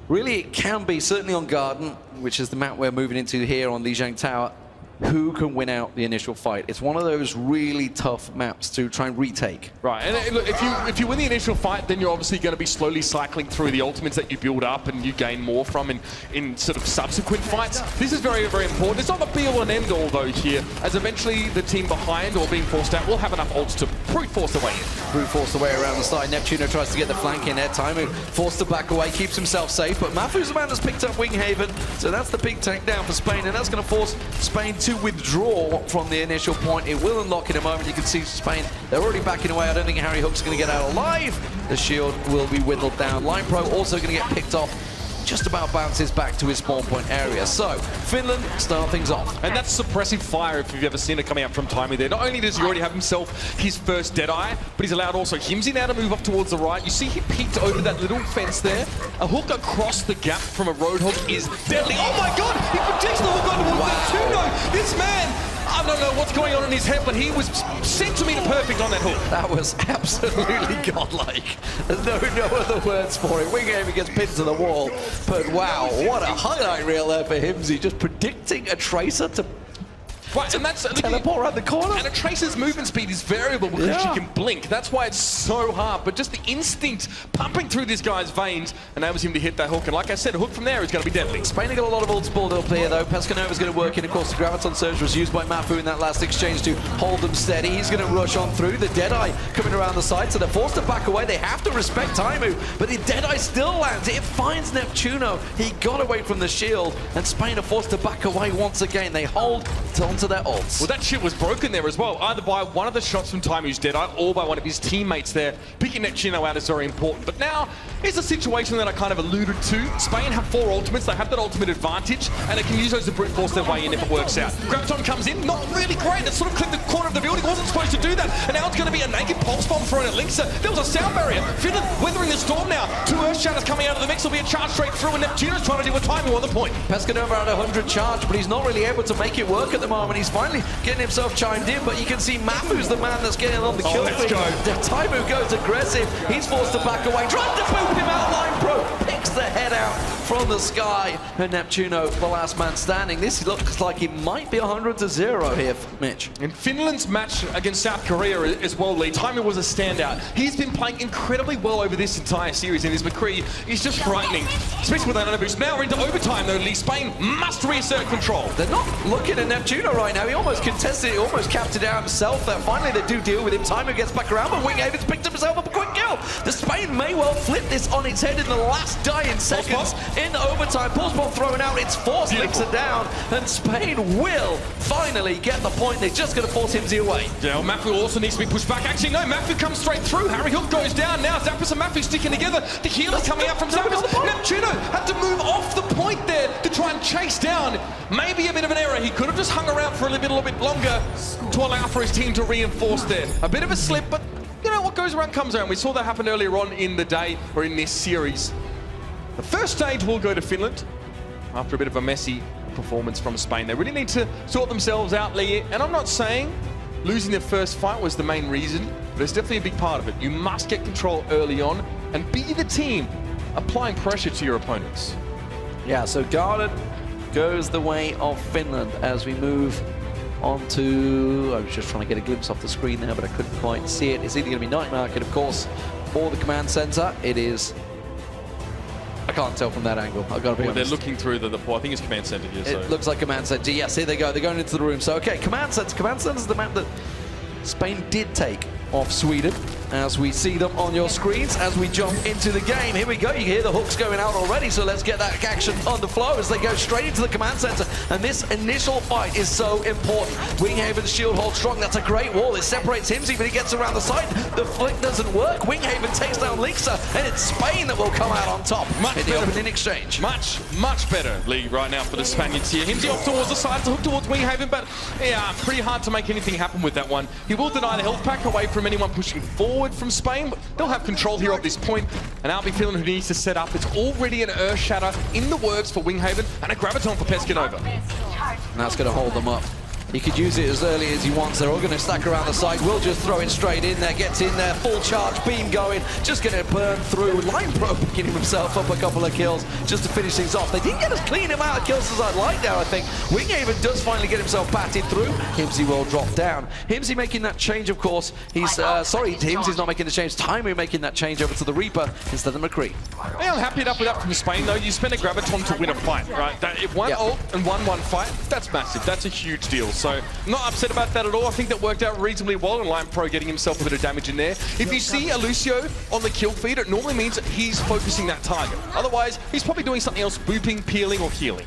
really, it can be, certainly on Garden, which is the map we're moving into here on Lijiang Tower, who can win out the initial fight. It's one of those really tough maps to try and retake. Right, and look, if you win the initial fight, then you're obviously going to be slowly cycling through the ultimates that you build up and you gain more from in sort of subsequent fights. This is very, very important. It's not the be-all and end-all, though, here, as eventually the team behind or being forced out will have enough ults to brute force the way in. Brute force the way around the side. Neptuno tries to get the flank in there. Taimu forced to back away, keeps himself safe, but Mafu's the man that's picked up Winghaven, so that's the big tank down for Spain, and that's going to force Spain to to withdraw from the initial point. It will unlock in a moment. You can see Spain, they're already backing away. I don't think Harry Hook's going to get out alive. The shield will be whittled down. Line Pro also going to get picked off. Just about bounces back to his spawn point area. So, Finland start things off. And that's suppressive fire if you've ever seen it coming out from Timey there. Not only does he already have himself his first Deadeye, but he's allowed also Himsy now to move up towards the right. You see he peeked over that little fence there. A hook across the gap from a Roadhog is deadly. Oh my god! He predicts the hook on towards that 2-0! This man! I don't know what's going on in his head, but he was centimetre perfect on that hook. That was absolutely godlike. There's no other words for it. Winghaven gets pinned to the wall, but wow, what a highlight reel there for Himsy, just predicting a Tracer to right, and that's teleport around the corner. And a Tracer's movement speed is variable because she can blink. That's why it's so hard. But just the instinct pumping through this guy's veins enables him to hit that hook. And like I said, a hook from there is going to be deadly. Spain got a lot of ults pulled up here, though. Peskanova's going to work in. Of course, the Graviton Surge was used by Mafu in that last exchange to hold them steady. He's going to rush on through. The Deadeye coming around the side, so they're forced to back away. They have to respect Taimu, but the Deadeye still lands. It finds Neptuno. He got away from the shield, and Spain are forced to back away once again. They hold onto their ults. Well, that shield was broken there as well, either by one of the shots from Taimu's Deadeye or by one of his teammates there. Picking Neptuno out is very important. But now, here's a situation that I kind of alluded to. Spain have 4 ultimates. They have that ultimate advantage, and they can use those to brute force their way in if it works out. Graviton comes in, not really great. It sort of clipped the corner of the building. Wasn't supposed to do that. And now it's going to be a naked pulse bomb thrown at Linksa. There was a sound barrier. Finland weathering the storm now. 2 Earth Shatters coming out of the mix. There'll be a charge straight through, and Neptuno's trying to deal with Taimu on the point. Pescanova at 100 charge, but he's not really able to make it work at the moment. He's finally getting himself chimed in, but you can see Mafu's the man that's getting on the kill feed. Taimu goes aggressive. He's forced to back away. Trying to boot him out. Line Pro picks the head out from the sky. And Neptuno, the last man standing. This looks like it might be 100-0 here, Mitch. In Finland's match against South Korea as well, Lee, Taimu was a standout. He's been playing incredibly well over this entire series, and his McCree is just frightening, especially with that nano boost. Now we're into overtime, though, Lee. Spain must reassert control. They're not looking at Neptuno right now. He almost contested it, almost capped it out himself. Finally, they do deal with him. Taimu gets back around, but Winghaven's picked himself up a quick kill. The Spain may well flip this on its head in the last dying seconds in overtime. Pulse bomb thrown out. It's forced Linksa down, and Spain will finally get the point. They're just going to force Himsy away. Yeah, well, Mafu also needs to be pushed back. Actually, no, Mafu comes straight through. Harry Hook goes down now. Zappos and Mafu sticking together. The healer's coming out from Zappos. Neptuno had to move off the point there to try and chase down. Maybe a bit of an error. He could have just hung around for a little bit longer to allow for his team to reinforce there. A bit of a slip, but you know what goes around comes around. We saw that happen earlier on in the day or in this series. The first stage will go to Finland after a bit of a messy performance from Spain. They really need to sort themselves out, Lee. And I'm not saying losing their first fight was the main reason, but it's definitely a big part of it. You must get control early on and be the team applying pressure to your opponents. Yeah, so Garden goes the way of Finland as we move on to... I was just trying to get a glimpse off the screen there, but I couldn't quite see it. It's either going to be Night Market, of course, or the command center. It is... I can't tell from that angle. I've got to be honest. They're looking through the I think it's command center here. It looks like command center. Yes, here they go. They're going into the room. So, okay, command center. Command center is the map that Spain did take off Sweden, as we see them on your screens as we jump into the game. Here we go. You hear the hooks going out already, so let's get that action on the flow as they go straight into the command center. And this initial fight is so important. Winghaven's shield holds strong. That's a great wall. It separates Himsy, but he gets around the side. The flick doesn't work. Winghaven takes down Linksa, and it's Spain that will come out on top in the opening exchange. Much better, Lee, right now for the Spaniards here. Himsy off towards the side, to hook towards Winghaven, but yeah, pretty hard to make anything happen with that one. He will deny the health pack away from anyone pushing forward from Spain, but they'll have control here at this point, and I'll be feeling who needs to set up. It's already an Earth Shatter in the works for Winghaven and a Graviton for Pescanova. And that's going to hold them up. He could use it as early as he wants. They're all going to stack around the side. Will just throw it straight in there. Gets in there. Full charge. Beam going. Just going to burn through. Line Pro picking himself up a couple of kills just to finish things off. They didn't get as clean amount of kills as I'd like there, I think. Winghaven does finally get himself batted through. Himsy will drop down. Himsy making that change, of course. He's, sorry, Himsy's not making the change. Taimu making that change over to the Reaper instead of McCree. Yeah, I'm happy enough with that from Spain, though. You spend a Graviton to win a fight, right? If one ult and one fight, that's massive. That's a huge deal. So, not upset about that at all. I think that worked out reasonably well, and Line Pro getting himself a bit of damage in there. If you see a Lucio on the kill feed, it normally means that he's focusing that target. Otherwise, he's probably doing something else, booping, peeling, or healing.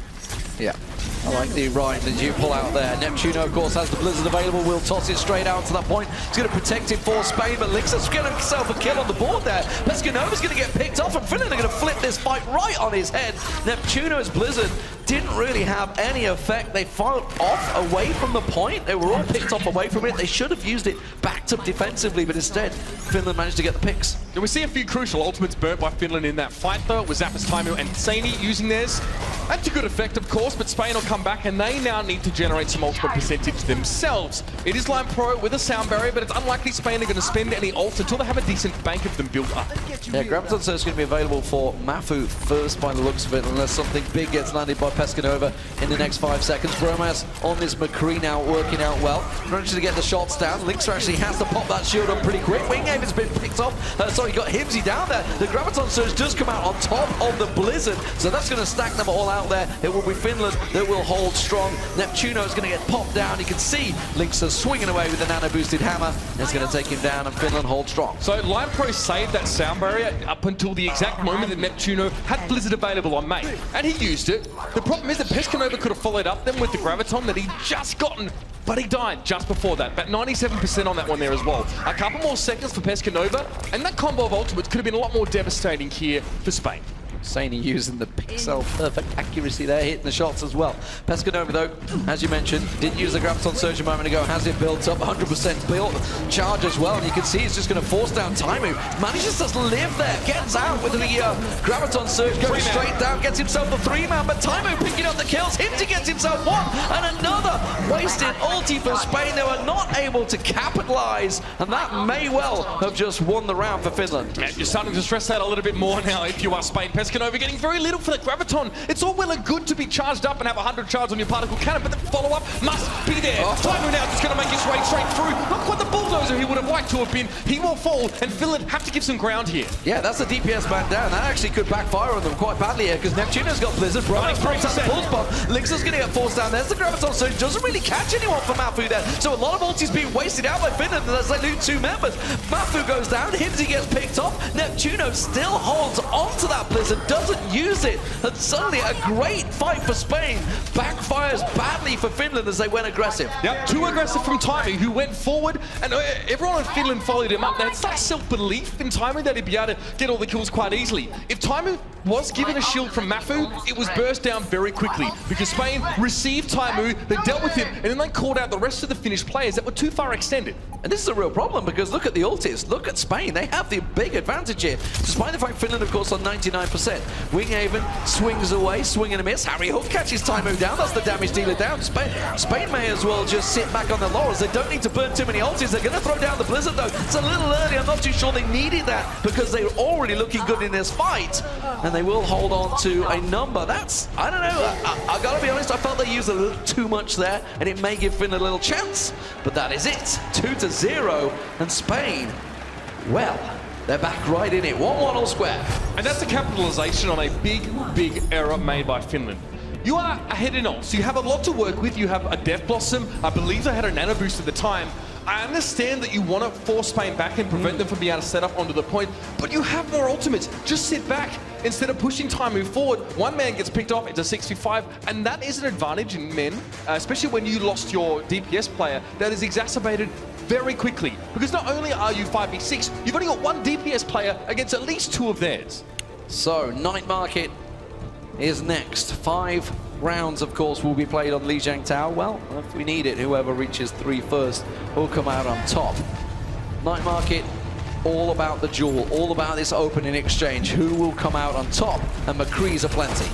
Yeah. I like the right that you pull out there. Neptuno, of course, has the Blizzard available. Will toss it straight out to that point. He's going to protect it for Spain, but Lixa's getting himself a kill on the board there. Peskanova's going to get picked off, and Finland are going to flip this fight right on his head. Neptuno's Blizzard didn't really have any effect. They fought off away from the point. They were all picked off away from it. They should have used it backed up defensively, but instead, Finland managed to get the picks. We see a few crucial ultimates burnt by Finland in that fight, though. It was Zappas, Taimu, and Saini using theirs. And to good effect, of course, but Spain will come back, and they now need to generate some ultimate percentage themselves. It is Line Pro with a sound barrier, but it's unlikely Spain are going to spend any ults until they have a decent bank of them built up. Yeah, Graviton Surge is going to be available for Mafu first by the looks of it, unless something big gets landed by Pescanova in the next 5 seconds. Bromas on this McCree now, working out well. Managing to get the shots down. Linkser actually has to pop that shield up pretty quick. Winghaven's been picked off. Sorry, got Himsy down there. The Graviton Surge does come out on top of the Blizzard, so that's going to stack them all out there. It will be Finland that will hold strong. Neptuno is going to get popped down. You can see Linkser swinging away with the nano-boosted hammer. It's going to take him down, and Finland hold strong. So Line Pro saved that sound barrier up until the exact moment that Neptuno had Blizzard available on Mate, and he used it. The problem is that Pescanova could have followed up then with the Graviton that he'd just gotten, but he died just before that. But 97% on that one there as well. A couple more seconds for Pescanova, and that combo of ultimates could have been a lot more devastating here for Spain. Saini using the pixel perfect accuracy there, hitting the shots as well. Pescanova, though, as you mentioned, didn't use the Graviton Surge a moment ago, has it built up, 100% built, charge as well, and you can see he's just going to force down Taimu. Manages to live there, gets out with the Graviton Surge, goes straight down, gets himself a 3-man, but Taimu picking up the kills, Himsy gets himself one, and another wasted ulti for Spain. They were not able to capitalize, and that may well have just won the round for Finland. Yeah, you're starting to stress that a little bit more now if you are Spain. Pescanova getting very little for the Graviton. It's all well and good to be charged up and have 100 charge on your particle cannon, but the follow-up must be there. Taimu now just going to make his way straight through. Not quite the bulldozer he would have liked to have been. He will fall, and Finland have to give some ground here. Yeah, that's the DPS man down. That actually could backfire on them quite badly here, because Neptuno's got Blizzard, Bromax pops out the pulse bomb. Lixer's going to get forced down. There's the Graviton Surge. Doesn't really catch anyone for Mafu there. So a lot of ultis being wasted out by Finland as they lose 2 members. Mafu goes down, Himsy gets picked off. Neptuno still holds onto that Blizzard, doesn't use it, and suddenly a great fight for Spain backfires badly for Finland as they went aggressive. Yep, too aggressive from Taimu, who went forward, and everyone in Finland followed him up. They had such self-belief in Taimu that he'd be able to get all the kills quite easily. If Taimu was given a shield from Mafu, it was burst down very quickly, because Spain received Taimu, they dealt with him, and then they called out the rest of the Finnish players that were too far extended. And this is a real problem, because look at the ultis, look at Spain, they have the big advantage here, despite the fact Finland, of course, on 99%. Winghaven swings away, swing and a miss. Harry Hook catches Taimu down, that's the damage dealer down. Spain may as well just sit back on their laurels. They don't need to burn too many ultis. They're going to throw down the Blizzard, though. It's a little early. I'm not too sure they needed that, because they were already looking good in this fight, and they will hold on to a number. That's, I don't know, I gotta be honest, I felt they used a little too much there, and it may give Finland a little chance, but that is it. 2-0, and Spain, well, they're back right in it. 1-1 all square. And that's a capitalization on a big error made by Finland. You are ahead in ults. You have a lot to work with. You have a Death Blossom. I believe they had a nano boost at the time. I understand that you want to force Spain back and prevent them from being able to set up onto the point, but you have more ultimates. Just sit back instead of pushing Taimu forward. One man gets picked off, it's a 6v5, and that is an advantage in men, especially when you lost your DPS player, that is exacerbated very quickly. Because not only are you 5v6, you've only got one DPS player against at least 2 of theirs. So, Night Market is next. 5 rounds, of course, will be played on Lijiang Tao. Well, if we need it, whoever reaches 3 first will come out on top. Night Market, all about the duel, all about this opening exchange. Who will come out on top? And McCree's aplenty.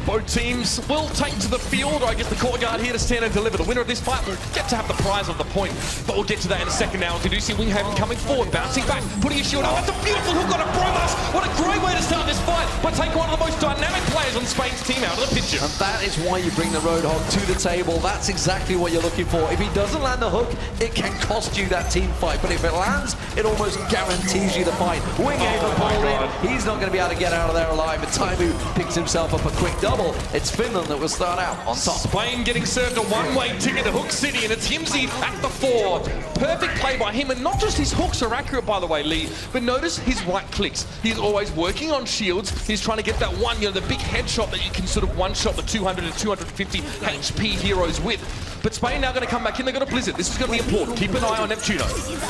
Both teams will take to the field, or I guess the courtyard here to stand and deliver. The winner of this fight will get to have the prize of the point. But we'll get to that in a second now. We do see Winghaven coming forward, bouncing back, putting his shield up. That's a beautiful hook on a Bromas. What a great way to start this fight by taking one of the most dynamic players on Spain's team out of the picture. And that is why you bring the Roadhog to the table. That's exactly what you're looking for. If he doesn't land the hook, it can cost you that team fight. But if it lands, it almost guarantees you the fight. Winghaven pulled in. He's not going to be able to get out of there alive. But Taimu picks himself up a quick double. It's Finland that will start out on top. Spain getting served a one-way ticket to Hook City, and it's Himsy at the 4. Perfect play by him, and not just his hooks are accurate, by the way, Lee, but notice his right clicks. He's always working on shields. He's trying to get that one, the big head headshot that you can sort of one-shot the 200 to 250 HP heroes with. But Spain now going to come back in, they've got a Blizzard. This is going to be important. Keep an eye on Neptuno.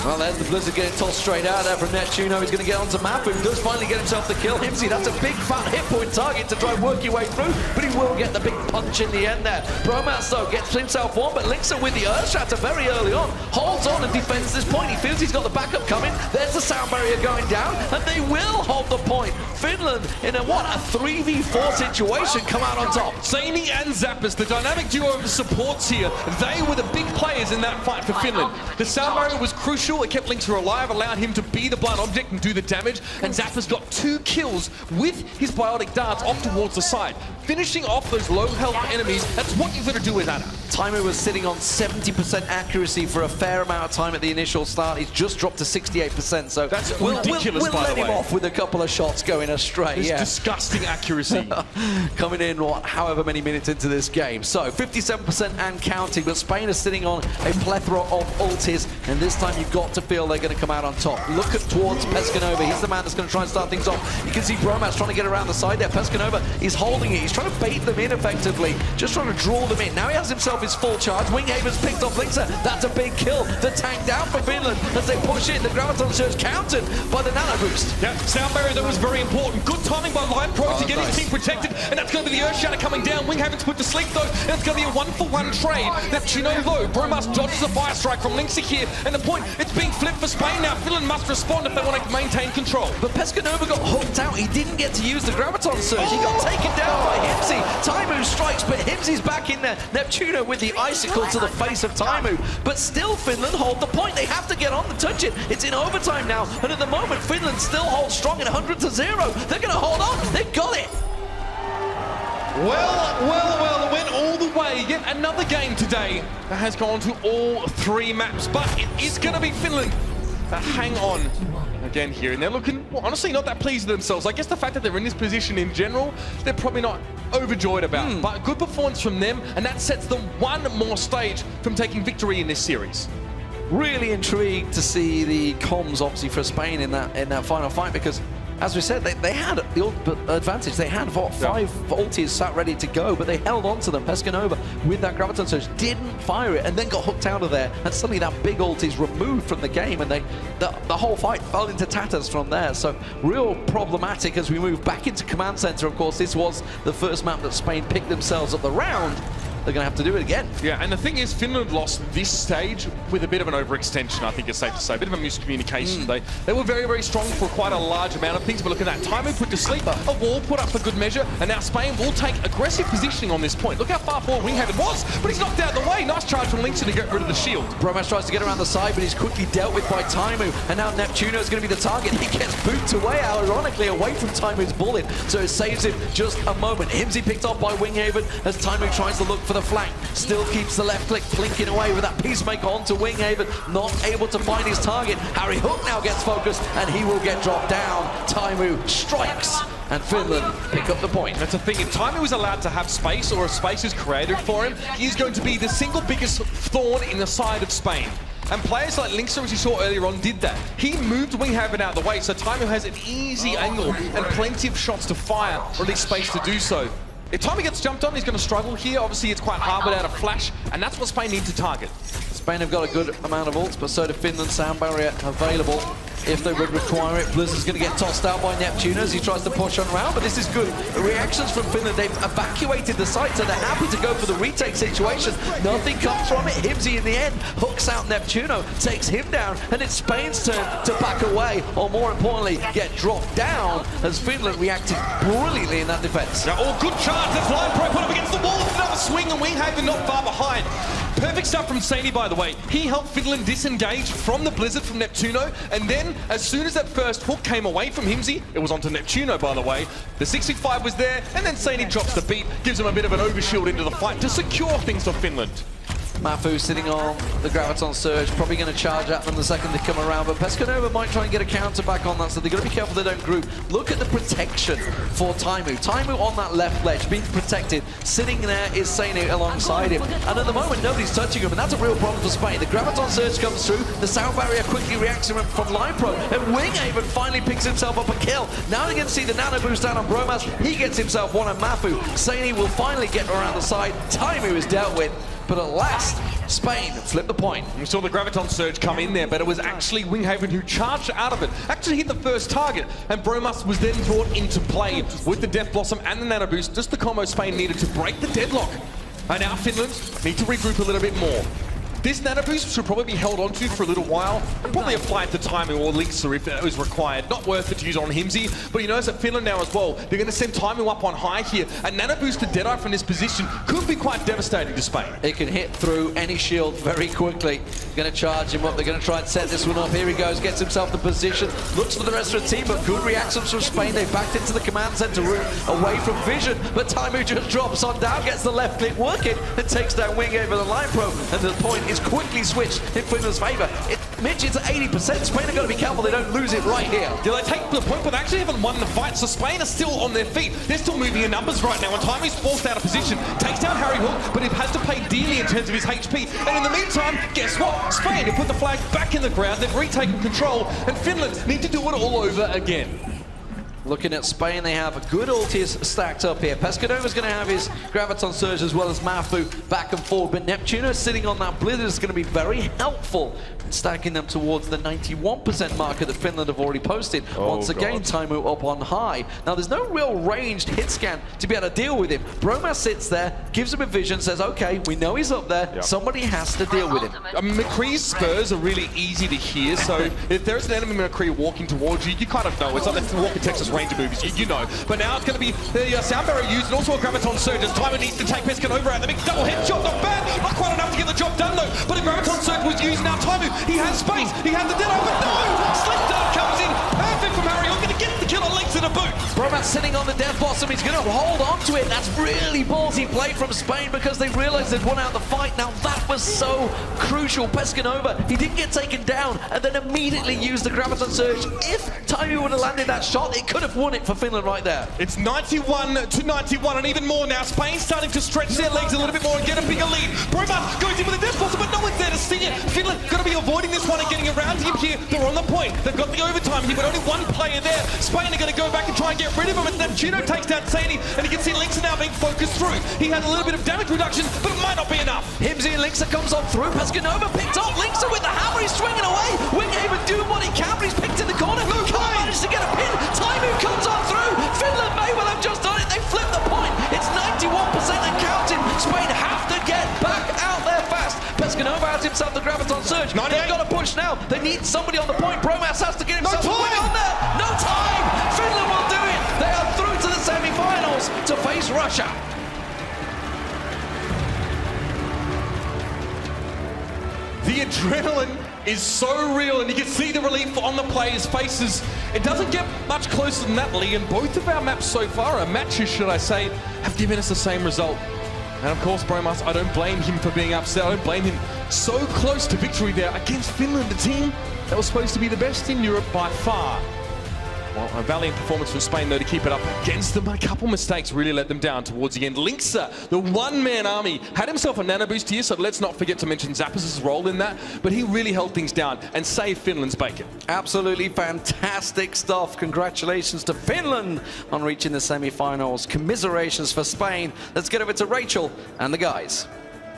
Well, there's the Blizzard getting tossed straight out there from Neptuno. He's going to get onto Mafu, who does finally get himself the kill. Himsy, that's a big fat hit point target to try and work your way through, but he will get the big punch in the end there. Bromas, though, gets himself on, but links it with the Earth Shatter very early on. Holds on and defends this point. He feels he's got the backup coming. There's the sound barrier going down, and they will hold the point. Finland, in a 3v4 situation, come out on top. Saini and Zappas, the dynamic duo of the supports here, they were the big players in that fight for Finland. The sound barrier was crucial. It kept Linkser alive, allowed him to be the blind object and do the damage. And Zappas got 2 kills with his biotic darts off towards the side. Finishing off those low health enemies, that's what you've got to do with Anna. Taimu was sitting on 70% accuracy for a fair amount of time at the initial start. He's just dropped to 68%, so that's ridiculous, we'll let him off with a couple of shots going astray. It's disgusting accuracy. Coming in, however many minutes into this game. So 57% and counting, but Spain is sitting on a plethora of ultis, and this time you've got to feel they're going to come out on top. Look towards Pescanova. He's the man that's going to try and start things off. You can see Bromas trying to get around the side there. Pescanova is holding it. He's trying to bait them in effectively, just trying to draw them in. Now he has himself his full charge. Winghaven's picked off Linkser. That's a big kill. The tank down for Finland as they push in. The Graviton Surge countered by the nano boost. Yeah, sound barrier that was very important. Good timing by Lion Pro to get his team protected, and that's going to be the Earth Shatter coming down. Winghaven's put to sleep though, and it's going to be a 1-for-1 trade. Neptuno though, Bromas dodges a fire strike from Linkser here, and the point, it's being flipped for Spain now. Finland must respond if they want to maintain control. But Pescanova got hooked out. He didn't get to use the Graviton Surge. He got taken down by Himsy. Taimu strikes, but Himsy's back in there. Neptuno with the icicle to the face of Taimu. But still, Finland hold the point. They have to get on to touch it. It's in overtime now, and at the moment, Finland still holds strong at 100-0. They're going to hold on. They've got it. Well, it went all the way. Yet another game today that has gone to all 3 maps, but it is going to be Finland that hang on again here, and they're looking, well, honestly, not that pleased with themselves. I guess the fact that they're in this position in general, they're probably not overjoyed about, but a good performance from them, and that sets them one more stage from taking victory in this series. Really intrigued to see the comms, obviously, for Spain in that final fight, because as we said, they had the advantage. They had 5 ultis sat ready to go, but they held on to them. Pescanova with that Graviton Surge didn't fire it and then got hooked out of there. And suddenly that big ult is removed from the game, and the whole fight fell into tatters from there. So real problematic as we move back into Command Center. Of course, this was the first map that Spain picked themselves up the round. They're going to have to do it again. Yeah, and the thing is, Finland lost this stage with a bit of an overextension, I think it's safe to say. A bit of a miscommunication. They were very, very strong for quite a large amount of things, but look at that. Taimu put to sleep, a wall put up for good measure, and now Spain will take aggressive positioning on this point. Look how far forward Winghaven was, but he's knocked out of the way. Nice charge from Linkser to get rid of the shield. Bromas tries to get around the side, but he's quickly dealt with by Taimu, and now Neptuno is going to be the target. He gets booted away, ironically, away from Taimu's bullet, so it saves him just a moment. Himsy picked off by Winghaven as Taimu tries to look for the flank. Still keeps the left click blinking away with that Peacemaker onto Winghaven, not able to find his target. Harry Hook now gets focused, and he will get dropped down. Taimu strikes, and Finland pick up the point. That's the thing, if Taimu is allowed to have space, or if space is created for him, he's going to be the single biggest thorn in the side of Spain. And players like Linkser, as you saw earlier on, did that. He moved Winghaven out of the way, so Taimu has an easy angle and plenty of shots to fire, or at least space to do so. If Taimu gets jumped on, he's going to struggle here. Obviously, it's quite hard without a flash, and that's what Spain need to target. Spain have got a good amount of ults, but so do Finland. Sound barrier available if they would require it. Blizzard's going to get tossed out by Neptuno as he tries to push on around, but this is good. The reactions from Finland, they've evacuated the site, so they're happy to go for the retake situation. Nothing comes from it. Himsy in the end hooks out Neptuno, takes him down, and it's Spain's turn to back away, or more importantly, get dropped down as Finland reacted brilliantly in that defense. Now, all good charge. That's Lion Pro put up against the wall with another swing, and Winghaven not far behind. Perfect stuff from Saini, by the way. He helped Finland disengage from the Blizzard from Neptuno, and then as soon as that first hook came away from Himsy, it was onto Neptuno, by the way. The 65 was there, and then Saini drops the beat, gives him a bit of an overshield into the fight to secure things for Finland. Mafu sitting on the Graviton Surge, probably going to charge at them the second they come around, but Pescanova might try and get a counter back on that, so they've got to be careful they don't group. Look at the protection for Taimu. Taimu on that left ledge, being protected. Sitting there is Seinu alongside him, and at the moment nobody's touching him, and that's a real problem for Spain. The Graviton Surge comes through, the sound barrier quickly reacts from Linepro, and Winghaven finally picks himself up a kill. Now they're going to see the nano boost down on Bromas. He gets himself one on Mafu. Seinu will finally get around the side. Taimu is dealt with. But at last, Spain flipped the point. We saw the Graviton Surge come in there, but it was actually Winghaven who charged out of it. Actually hit the first target, and Bromas was then brought into play with the Death Blossom and the Nano Boost. Just the combo Spain needed to break the deadlock. And now Finland need to regroup a little bit more. This Nano Boost should probably be held onto for a little while, and probably apply it to Taimu or Linksa if it was required. Not worth it to use on Himsy, but you notice that Finland now as well, they're going to send Taimu up on high here. A Nano Boost to Deadeye from this position could be quite devastating to Spain. It can hit through any shield very quickly. Going to charge him up, they're going to try and set this one up. Here he goes, gets himself the position, looks for the rest of the team, but good reactions from Spain. They backed into the command center room, away from vision, but Taimu just drops on down, gets the left click working, and takes down Winghaven the Linepro, and the point is quickly switched in Finland's favour. Mitch, it's 80%. Spain are going to be careful they don't lose it right here. Yeah, they take the point, but they actually haven't won the fight, so Spain are still on their feet. They're still moving in numbers right now, and Taimu's forced out of position. Takes down Harry Hook, but he has to pay dearly in terms of his HP. And in the meantime, guess what? Spain have put the flag back in the ground, they've retaken control, and Finland need to do it all over again. Looking at Spain, they have good ultis stacked up here. Pescanova's going to have his Graviton Surge as well as Mafu back and forward, but Neptuno sitting on that Blizzard is going to be very helpful in stacking them towards the 91% marker that Finland have already posted. Once again, Taimu up on high. Now, there's no real ranged hit scan to be able to deal with him. Bromas sits there, gives him a vision, says, okay, we know he's up there. Yep. Somebody has to deal with him. McCree's spurs are really easy to hear, so if there's an enemy McCree walking towards you, you kind of know. It's like the walking Texas Ranger movies, you know. But now it's going to be the sound barrier used and also a Graviton Surge as Taimu needs to take Pescanova out. The big double headshot, not bad. Not quite enough to get the job done though. But a Graviton Surge was used now. Taimu, he has space. He has the dead but no! Slick Dart comes in. Perfect from Harry. I'm going to get the kill on Links in a boot. Bromas sitting on the Death Blossom. He's going to hold on to it. That's really ballsy play from Spain because they realized they'd won out the fight. Now that was so crucial. Pescanova, he didn't get taken down and then immediately used the Graviton Surge. If Taimu would have landed that shot, it could have won it for Finland right there. It's 91 to 91 and even more now. Spain starting to stretch their legs a little bit more and get a bigger lead. Bromas goes in with a Death Blossom, but no one's there to see it. Finland going to be avoiding this one and getting around him here. They're on the point. They've got the overtime here, but only one player there. Spain are going to go back and try and get rid of him. And Neptuno takes down Sadie, and you can see Linksa now being focused through. He had a little bit of damage reduction, but it might not be enough. Himsy and Linksa comes on through. Pescanova picked up. Linksa with the hammer. He's swinging away. Winghaven doing what he can, but he's picked in the corner. Can't manage to get a pin. Taimu comes on through. Finland may well have just done it. They flipped the point. It's 91% and counting. Spain have to get back out there fast. Pescanova has himself the Graviton Surge. They've got to push now. They need somebody on the point. Bromas has to get himself a win on there. No time. Finland will do it. They are through to the semi-finals to face Russia. The adrenaline is so real, and you can see the relief on the players' faces. It doesn't get much closer than that, Lee, and both of our maps so far, our matches, should I say, have given us the same result. And of course, Bromas, I don't blame him for being upset. I don't blame him. So close to victory there against Finland, the team that was supposed to be the best in Europe by far. Well, a valiant performance from Spain, though, to keep it up against them. A couple mistakes really let them down towards the end. Linksa, the one-man army, had himself a nano boost here, so let's not forget to mention Zappos' role in that, but he really held things down and saved Finland's bacon. Absolutely fantastic stuff. Congratulations to Finland on reaching the semi-finals. Commiserations for Spain. Let's get over to Rachel and the guys.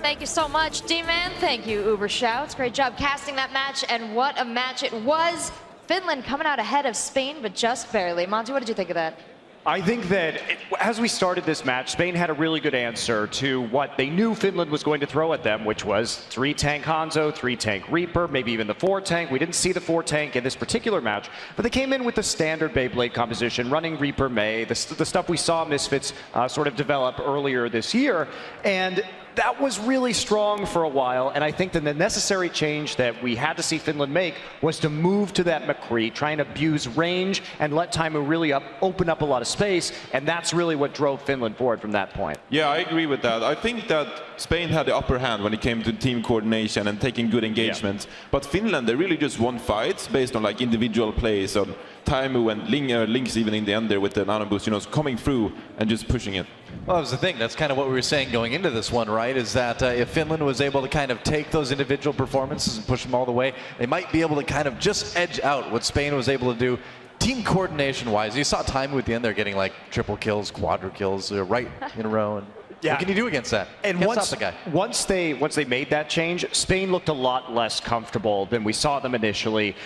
Thank you so much, D-Man. Thank you, Uber Shouts. Great job casting that match, and what a match it was. Finland coming out ahead of Spain, but just barely. Monty, what did you think of that? I think that as we started this match, Spain had a really good answer to what they knew Finland was going to throw at them, which was 3-tank Hanzo, 3-tank Reaper, maybe even the 4-tank. We didn't see the 4-tank in this particular match, but they came in with the standard Beyblade composition, running Reaper May, the stuff we saw Misfits sort of develop earlier this year. And that was really strong for a while, and I think that the necessary change that we had to see Finland make was to move to that McCree, try and abuse range and let Taimu really open up a lot of space, and that's really what drove Finland forward from that point. Yeah, I agree with that. I think that Spain had the upper hand when it came to team coordination and taking good engagement, but Finland, they really just won fights based on like individual plays on Taimu and Lynx even in the end there with the nano boost, you know, coming through and just pushing it. Well, that was the thing. That's kind of what we were saying going into this one, right? Is that if Finland was able to kind of take those individual performances and push them all the way, they might be able to kind of just edge out what Spain was able to do. Team coordination-wise, you saw Taimu at the end there getting like triple kills, quadra kills, right in a row. And what can you do against that? And once they made that change, Spain looked a lot less comfortable than we saw them initially.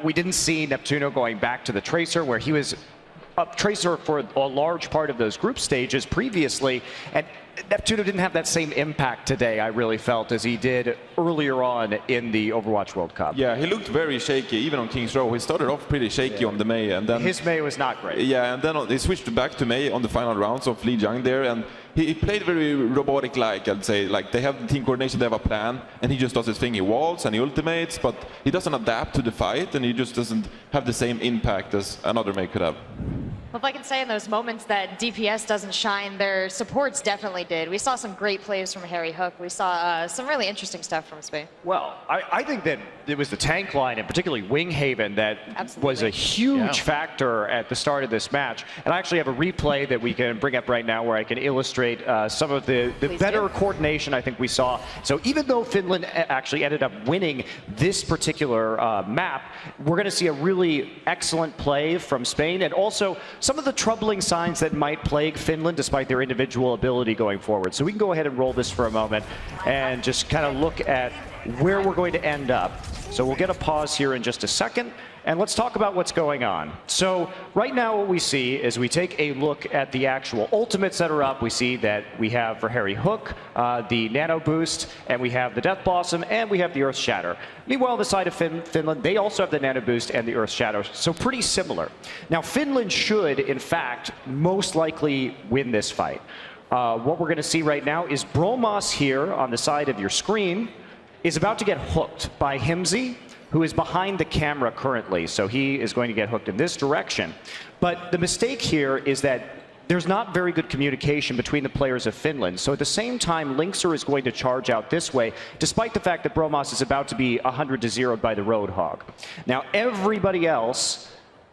We didn't see Neptuno going back to the Tracer, where he was a Tracer for a large part of those group stages previously, and Neptuno didn't have that same impact today, I really felt, as he did earlier on in the Overwatch World Cup. Yeah, he looked very shaky, even on King's Row. He started off pretty shaky on the Mei, and then his Mei was not great. Yeah, and then he switched back to Mei on the final rounds of Li Jiang there, and he played very robotic-like, I'd say. Like, they have the team coordination, they have a plan, and he just does his thing. He walls and he ultimates, but he doesn't adapt to the fight, and he just doesn't have the same impact as another Mei could have. Well, if I can say in those moments that DPS doesn't shine, their supports definitely did. We saw some great plays from Harry Hook. We saw some really interesting stuff from Spain. Well, I think that it was the tank line, and particularly Winghaven, that was a huge factor at the start of this match. And I actually have a replay that we can bring up right now where I can illustrate some of the better coordination I think we saw. So even though Finland actually ended up winning this particular map, we're going to see a really excellent play from Spain, and also some of the troubling signs that might plague Finland despite their individual ability going forward. So we can go ahead and roll this for a moment and just kind of look at where we're going to end up. So we'll get a pause here in just a second, and let's talk about what's going on. So right now what we see is we take a look at the actual ultimates that are up. We see that we have for Harry Hook the Nano Boost, and we have the Death Blossom, and we have the Earth Shatter. Meanwhile, on the side of Finland, they also have the Nano Boost and the Earth Shatter, so pretty similar. Now, Finland should, in fact, most likely win this fight. What we're going to see right now is Bromos here on the side of your screen is about to get hooked by Himsy, who is behind the camera currently. So he is going to get hooked in this direction. But the mistake here is that there's not very good communication between the players of Finland. So at the same time, Lynxer is going to charge out this way, despite the fact that Bromos is about to be 100-0'd by the Roadhog. Now, everybody else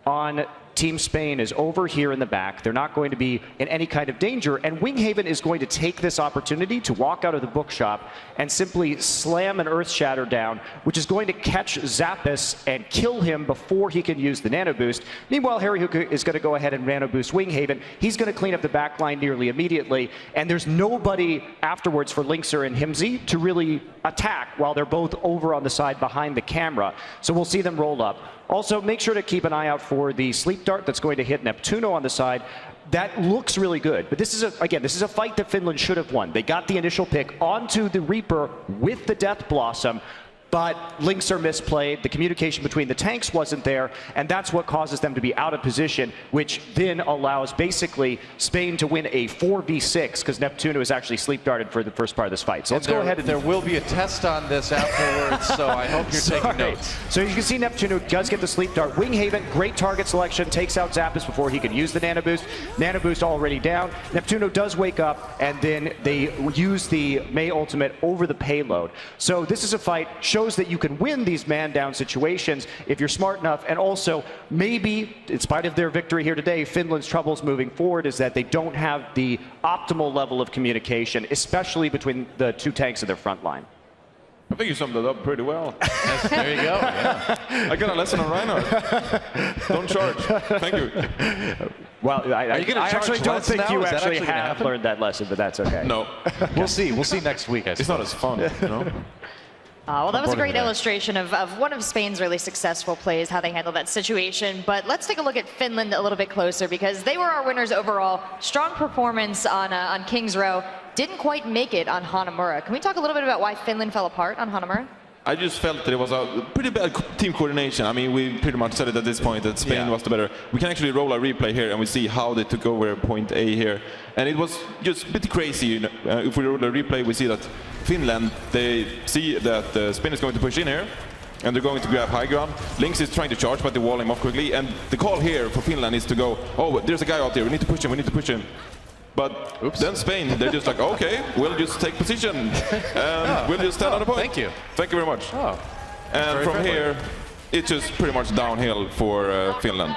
on Team Spain is over here in the back. They're not going to be in any kind of danger, and Winghaven is going to take this opportunity to walk out of the bookshop and simply slam an Earth Shatter down, which is going to catch Zappis and kill him before he can use the Nano Boost. Meanwhile, Harry Hook is going to go ahead and Nano Boost Winghaven. He's going to clean up the back line nearly immediately, and there's nobody afterwards for Lynxer and Himsy to really attack while they're both over on the side behind the camera. So we'll see them roll up. Also, make sure to keep an eye out for the Sleep Dart that's going to hit Neptuno on the side. That looks really good, but this is a fight that Finland should have won. They got the initial pick onto the Reaper with the Death Blossom, but Lynxer misplayed. The communication between the tanks wasn't there, and that's what causes them to be out of position, which then allows basically Spain to win a 4v6 because Neptuno is actually sleep darted for the first part of this fight. So let's go ahead. There will be a test on this afterwards, so I hope you're taking notes. So you can see Neptuno does get the sleep dart. Winghaven, great target selection, takes out Zappis before he can use the Nano Boost. Nano Boost already down. Neptuno does wake up, and then they use the Mei ultimate over the payload. So this is a fight, shows that you can win these man-down situations if you're smart enough, and also maybe, in spite of their victory here today, Finland's troubles moving forward is that they don't have the optimal level of communication, especially between the two tanks in their front line. I think you summed it up pretty well. Yes, there you go. Yeah. I got a lesson on Reinhardt. Don't charge. Thank you. Well, I actually don't think you actually have learned that lesson, but that's okay. No. We'll see. We'll see next week, I suppose. It's not as fun, you know? Well, that was a great illustration of one of Spain's really successful plays, how they handled that situation. But let's take a look at Finland a little bit closer, because they were our winners overall. Strong performance on King's Row. Didn't quite make it on Hanamura. Can we talk a little bit about why Finland fell apart on Hanamura? I just felt that it was a pretty bad team coordination. I mean, we pretty much said it at this point that Spain was the better. We can actually roll a replay here and we see how they took over point A here. And it was just a bit crazy. You know, if we roll a replay, we see that Finland, they see that Spain is going to push in here. And they're going to grab high ground. Lynx is trying to charge, but they wall him off quickly. And the call here for Finland is to go, oh, there's a guy out there. We need to push him. We need to push him. But then Spain, they're just like, okay, we'll just take position. And we'll just stand on the point. Thank you. Thank you very much. And from here, it's just pretty much downhill for Finland.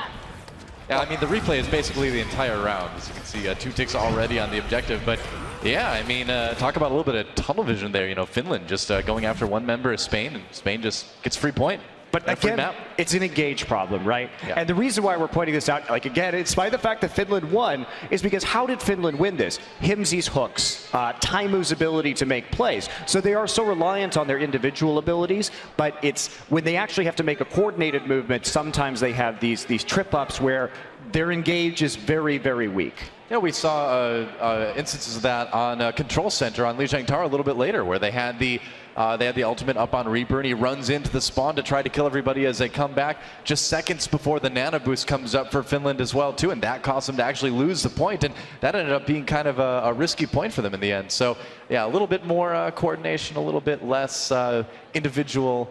Yeah, I mean, the replay is basically the entire round. As you can see, 2 ticks already on the objective. But yeah, I mean, talk about a little bit of tunnel vision there. You know, Finland just going after one member of Spain, and Spain just gets free point. But again, it's an engage problem, right? Yeah. And the reason why we're pointing this out, like again, in spite of the fact that Finland won, is because how did Finland win this? Himsy's hooks, Taimu's ability to make plays. So they are so reliant on their individual abilities, but it's when they actually have to make a coordinated movement, sometimes they have these trip-ups where their engage is very, very weak. You know, we saw instances of that on Control Center on Lijiang Tower a little bit later, where they had the ultimate up on Reaper, and he runs into the spawn to try to kill everybody as they come back just seconds before the nano boost comes up for Finland as well, too, and that caused them to actually lose the point, and that ended up being kind of a risky point for them in the end. So, yeah, a little bit more coordination, a little bit less individual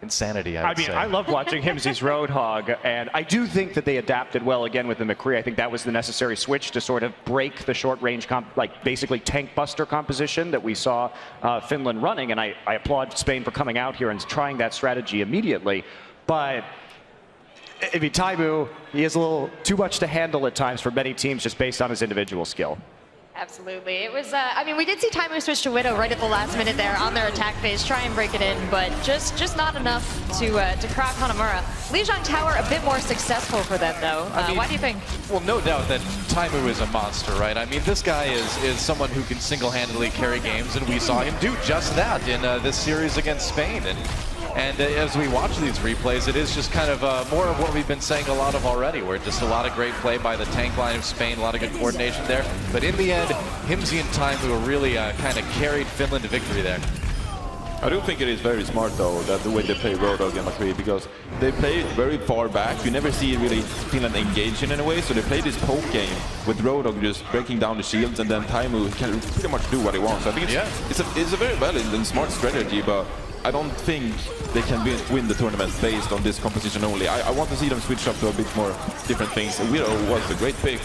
insanity, I would say. I love watching Himsy's Roadhog, and I do think that they adapted well again with the McCree. I think that was the necessary switch to sort of break the short-range, like basically tank buster composition that we saw Finland running, and I applaud Spain for coming out here and trying that strategy immediately. But I mean, Taimu, he is a little too much to handle at times for many teams just based on his individual skill. Absolutely. It was, I mean, we did see Taimu switch to Widow right at the last minute there on their attack phase, try and break it in, but just not enough to crack Hanamura. Lijiang Tower a bit more successful for them, though. I mean, why do you think? Well, no doubt that Taimu is a monster, right? I mean, this guy is someone who can single-handedly carry games, and we saw him do just that in this series against Spain. And as we watch these replays, it is just kind of more of what we've been saying a lot of already, where just a lot of great play by the tank line of Spain, a lot of good coordination there. But in the end, Himsy and Taimu really kind of carried Finland to victory there. I do think it is very smart, though, that the way they play Roadhog and McCree, because they play very far back. You never see really Finland engage in any way, so they play this poke game with Roadhog just breaking down the shields, and then Taimu can pretty much do what he wants. I think it's a very valid and smart strategy, but I don't think they can win the tournament based on this composition only. I want to see them switch up to a bit more different things. Widow was a great pick.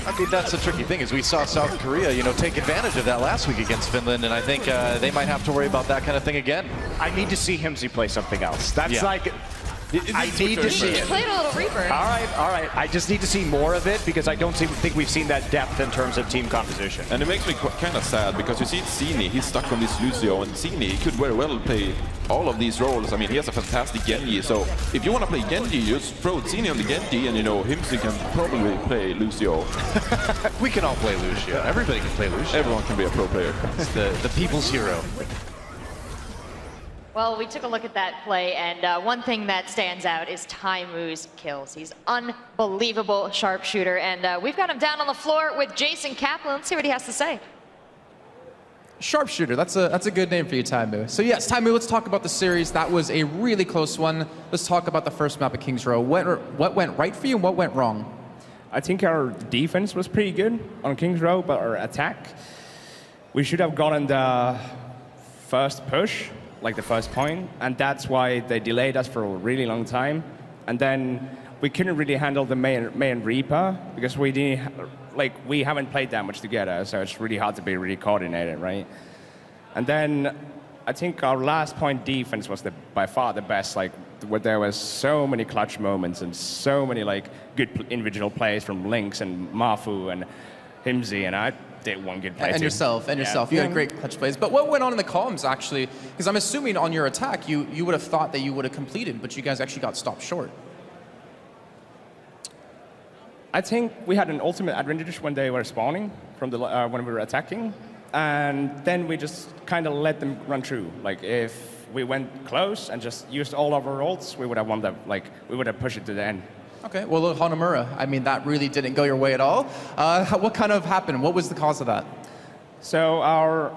I think that's the tricky thing, is we saw South Korea, you know, take advantage of that last week against Finland, and I think they might have to worry about that kind of thing again. I need to see Himsy play something else. That's like... I need to see it. He played a little Reaper. All right. I just need to see more of it because I don't think we've seen that depth in terms of team composition. And it makes me kind of sad because you see Zini, he's stuck on this Lucio, and Zini could very well play all of these roles. I mean, he has a fantastic Genji, so if you want to play Genji, just throw Zini on the Genji, and you know, Himsy can probably play Lucio. We can all play Lucio. Everybody can play Lucio. Everyone can be a pro player. It's the people's hero. Well, we took a look at that play, and one thing that stands out is Taimu's kills. He's unbelievable sharpshooter, and we've got him down on the floor with Jason Kaplan. Let's see what he has to say. Sharpshooter, that's a good name for you, Taimu. So yes, Taimu, let's talk about the series. That was a really close one. Let's talk about the first map at Kings Row. What went right for you and what went wrong? I think our defense was pretty good on Kings Row, but our attack, we should have gotten the first push, like the first point, and that's why they delayed us for a really long time. And then we couldn't really handle the main Reaper because we didn't, like, we haven't played that much together, so it's really hard to be really coordinated, right? And then I think our last point defense was by far the best, like, where there was so many clutch moments and so many like good individual plays from Lynx and Mafu and Himsy, and I did one good play and too. yourself. You had great clutch plays. But what went on in the columns, actually? Because I'm assuming on your attack, you would have thought that you would have completed, but you guys actually got stopped short. I think we had an ultimate advantage when they were spawning from the when we were attacking, and then we just kind of let them run through. Like if we went close and just used all of our ults, we would have won the, like, we would have pushed it to the end. Okay, well, look, Hanamura, I mean, that really didn't go your way at all. What kind of happened? What was the cause of that? So our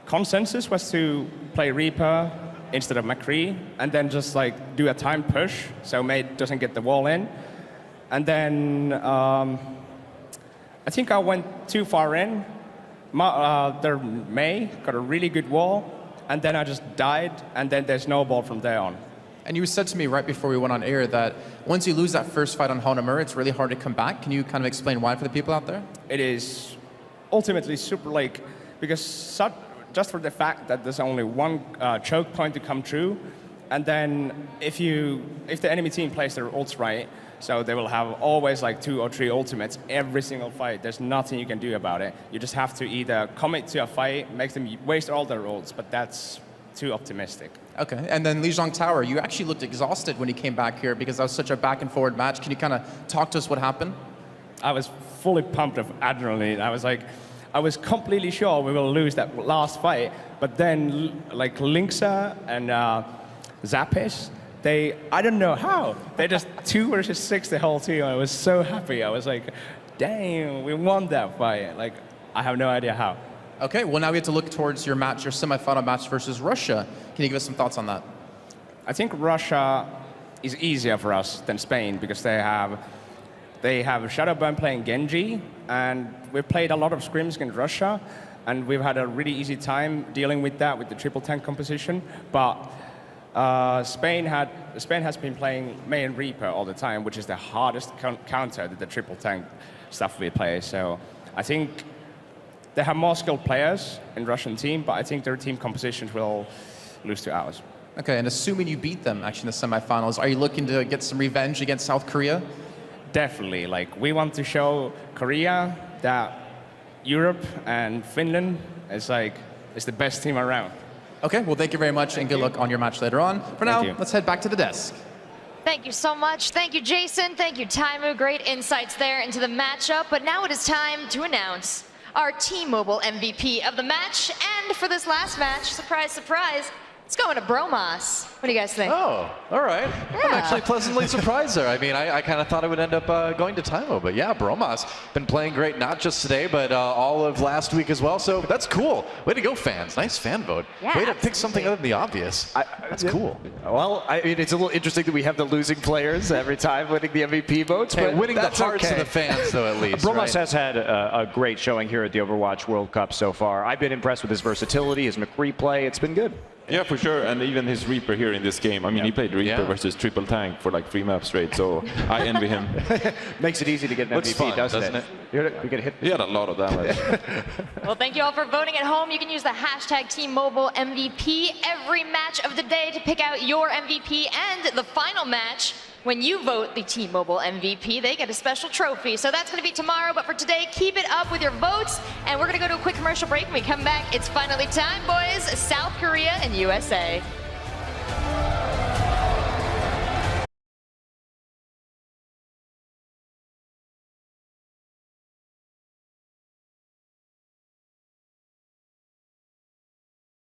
consensus was to play Reaper, instead of McCree, and then just like do a time push so May doesn't get the wall in. And then I think I went too far in. Their May got a really good wall, and then I just died, and then they snowballed from there on. And you said to me right before we went on air that once you lose that first fight on Honamur, it's really hard to come back. Can you kind of explain why for the people out there? It is ultimately super like, because just for the fact that there's only one choke point to come true, and then if the enemy team plays their ults right, so they will have always like 2 or 3 ultimates every single fight. There's nothing you can do about it. You just have to either commit to a fight, make them waste all their ults, but that's too optimistic. Okay, and then Lijiang Tower, you actually looked exhausted when you came back here because that was such a back and forward match. Can you kind of talk to us what happened? I was fully pumped of adrenaline. I was completely sure we will lose that last fight, but then like Linksa and Zapis, I don't know how. They just 2 versus 6 the whole team. I was so happy. I was like, damn, we won that fight. Like, I have no idea how. Okay, well now we have to look towards your match, your semifinal match versus Russia. Can you give us some thoughts on that? I think Russia is easier for us than Spain because they have Shadowburn playing Genji, and we've played a lot of scrims against Russia, and we've had a really easy time dealing with that with the triple tank composition. But Spain has been playing May and Reaper all the time, which is the hardest counter to the triple tank stuff we play. So I think they have more skilled players in Russian team, but I think their team compositions will lose to ours. Okay, and assuming you beat them actually in the semifinals, are you looking to get some revenge against South Korea? Definitely. Like, we want to show Korea that Europe and Finland is the best team around. Okay, well thank you very much and good luck on your match later on. For now, let's head back to the desk. Thank you so much. Thank you, Jason. Thank you, Taimu. Great insights there into the matchup. But now it is time to announce our T-Mobile MVP of the match. And for this last match, surprise, surprise, it's going to Bromas. What do you guys think? Oh, all right. Yeah. I'm actually pleasantly surprised there. I mean, I kind of thought it would end up going to Taimo, but yeah, Bromas been playing great, not just today, but all of last week as well. So that's cool. Way to go, fans. Nice fan vote. Yeah, way to pick something other than the obvious. That's cool. Well, I mean, it's a little interesting that we have the losing players every time winning the MVP votes. Hey, but winning the that's hearts okay. of the fans, though, at least. Bromas right? has had a great showing here at the Overwatch World Cup so far. I've been impressed with his versatility, his McCree play. It's been good. Yeah, for sure, and even his Reaper here in this game. I mean, he played Reaper versus triple tank for like 3 maps straight, so I envy him. Makes it easy to get an MVP, fun, doesn't it? You get hit. He had a lot of damage. Well, thank you all for voting at home. You can use the hashtag T-Mobile MVP every match of the day to pick out your MVP, and the final match, when you vote the T-Mobile MVP, they get a special trophy. So that's going to be tomorrow, but for today, keep it up with your votes, and we're going to go to a quick commercial break. When we come back, it's finally time, boys. South Korea and USA.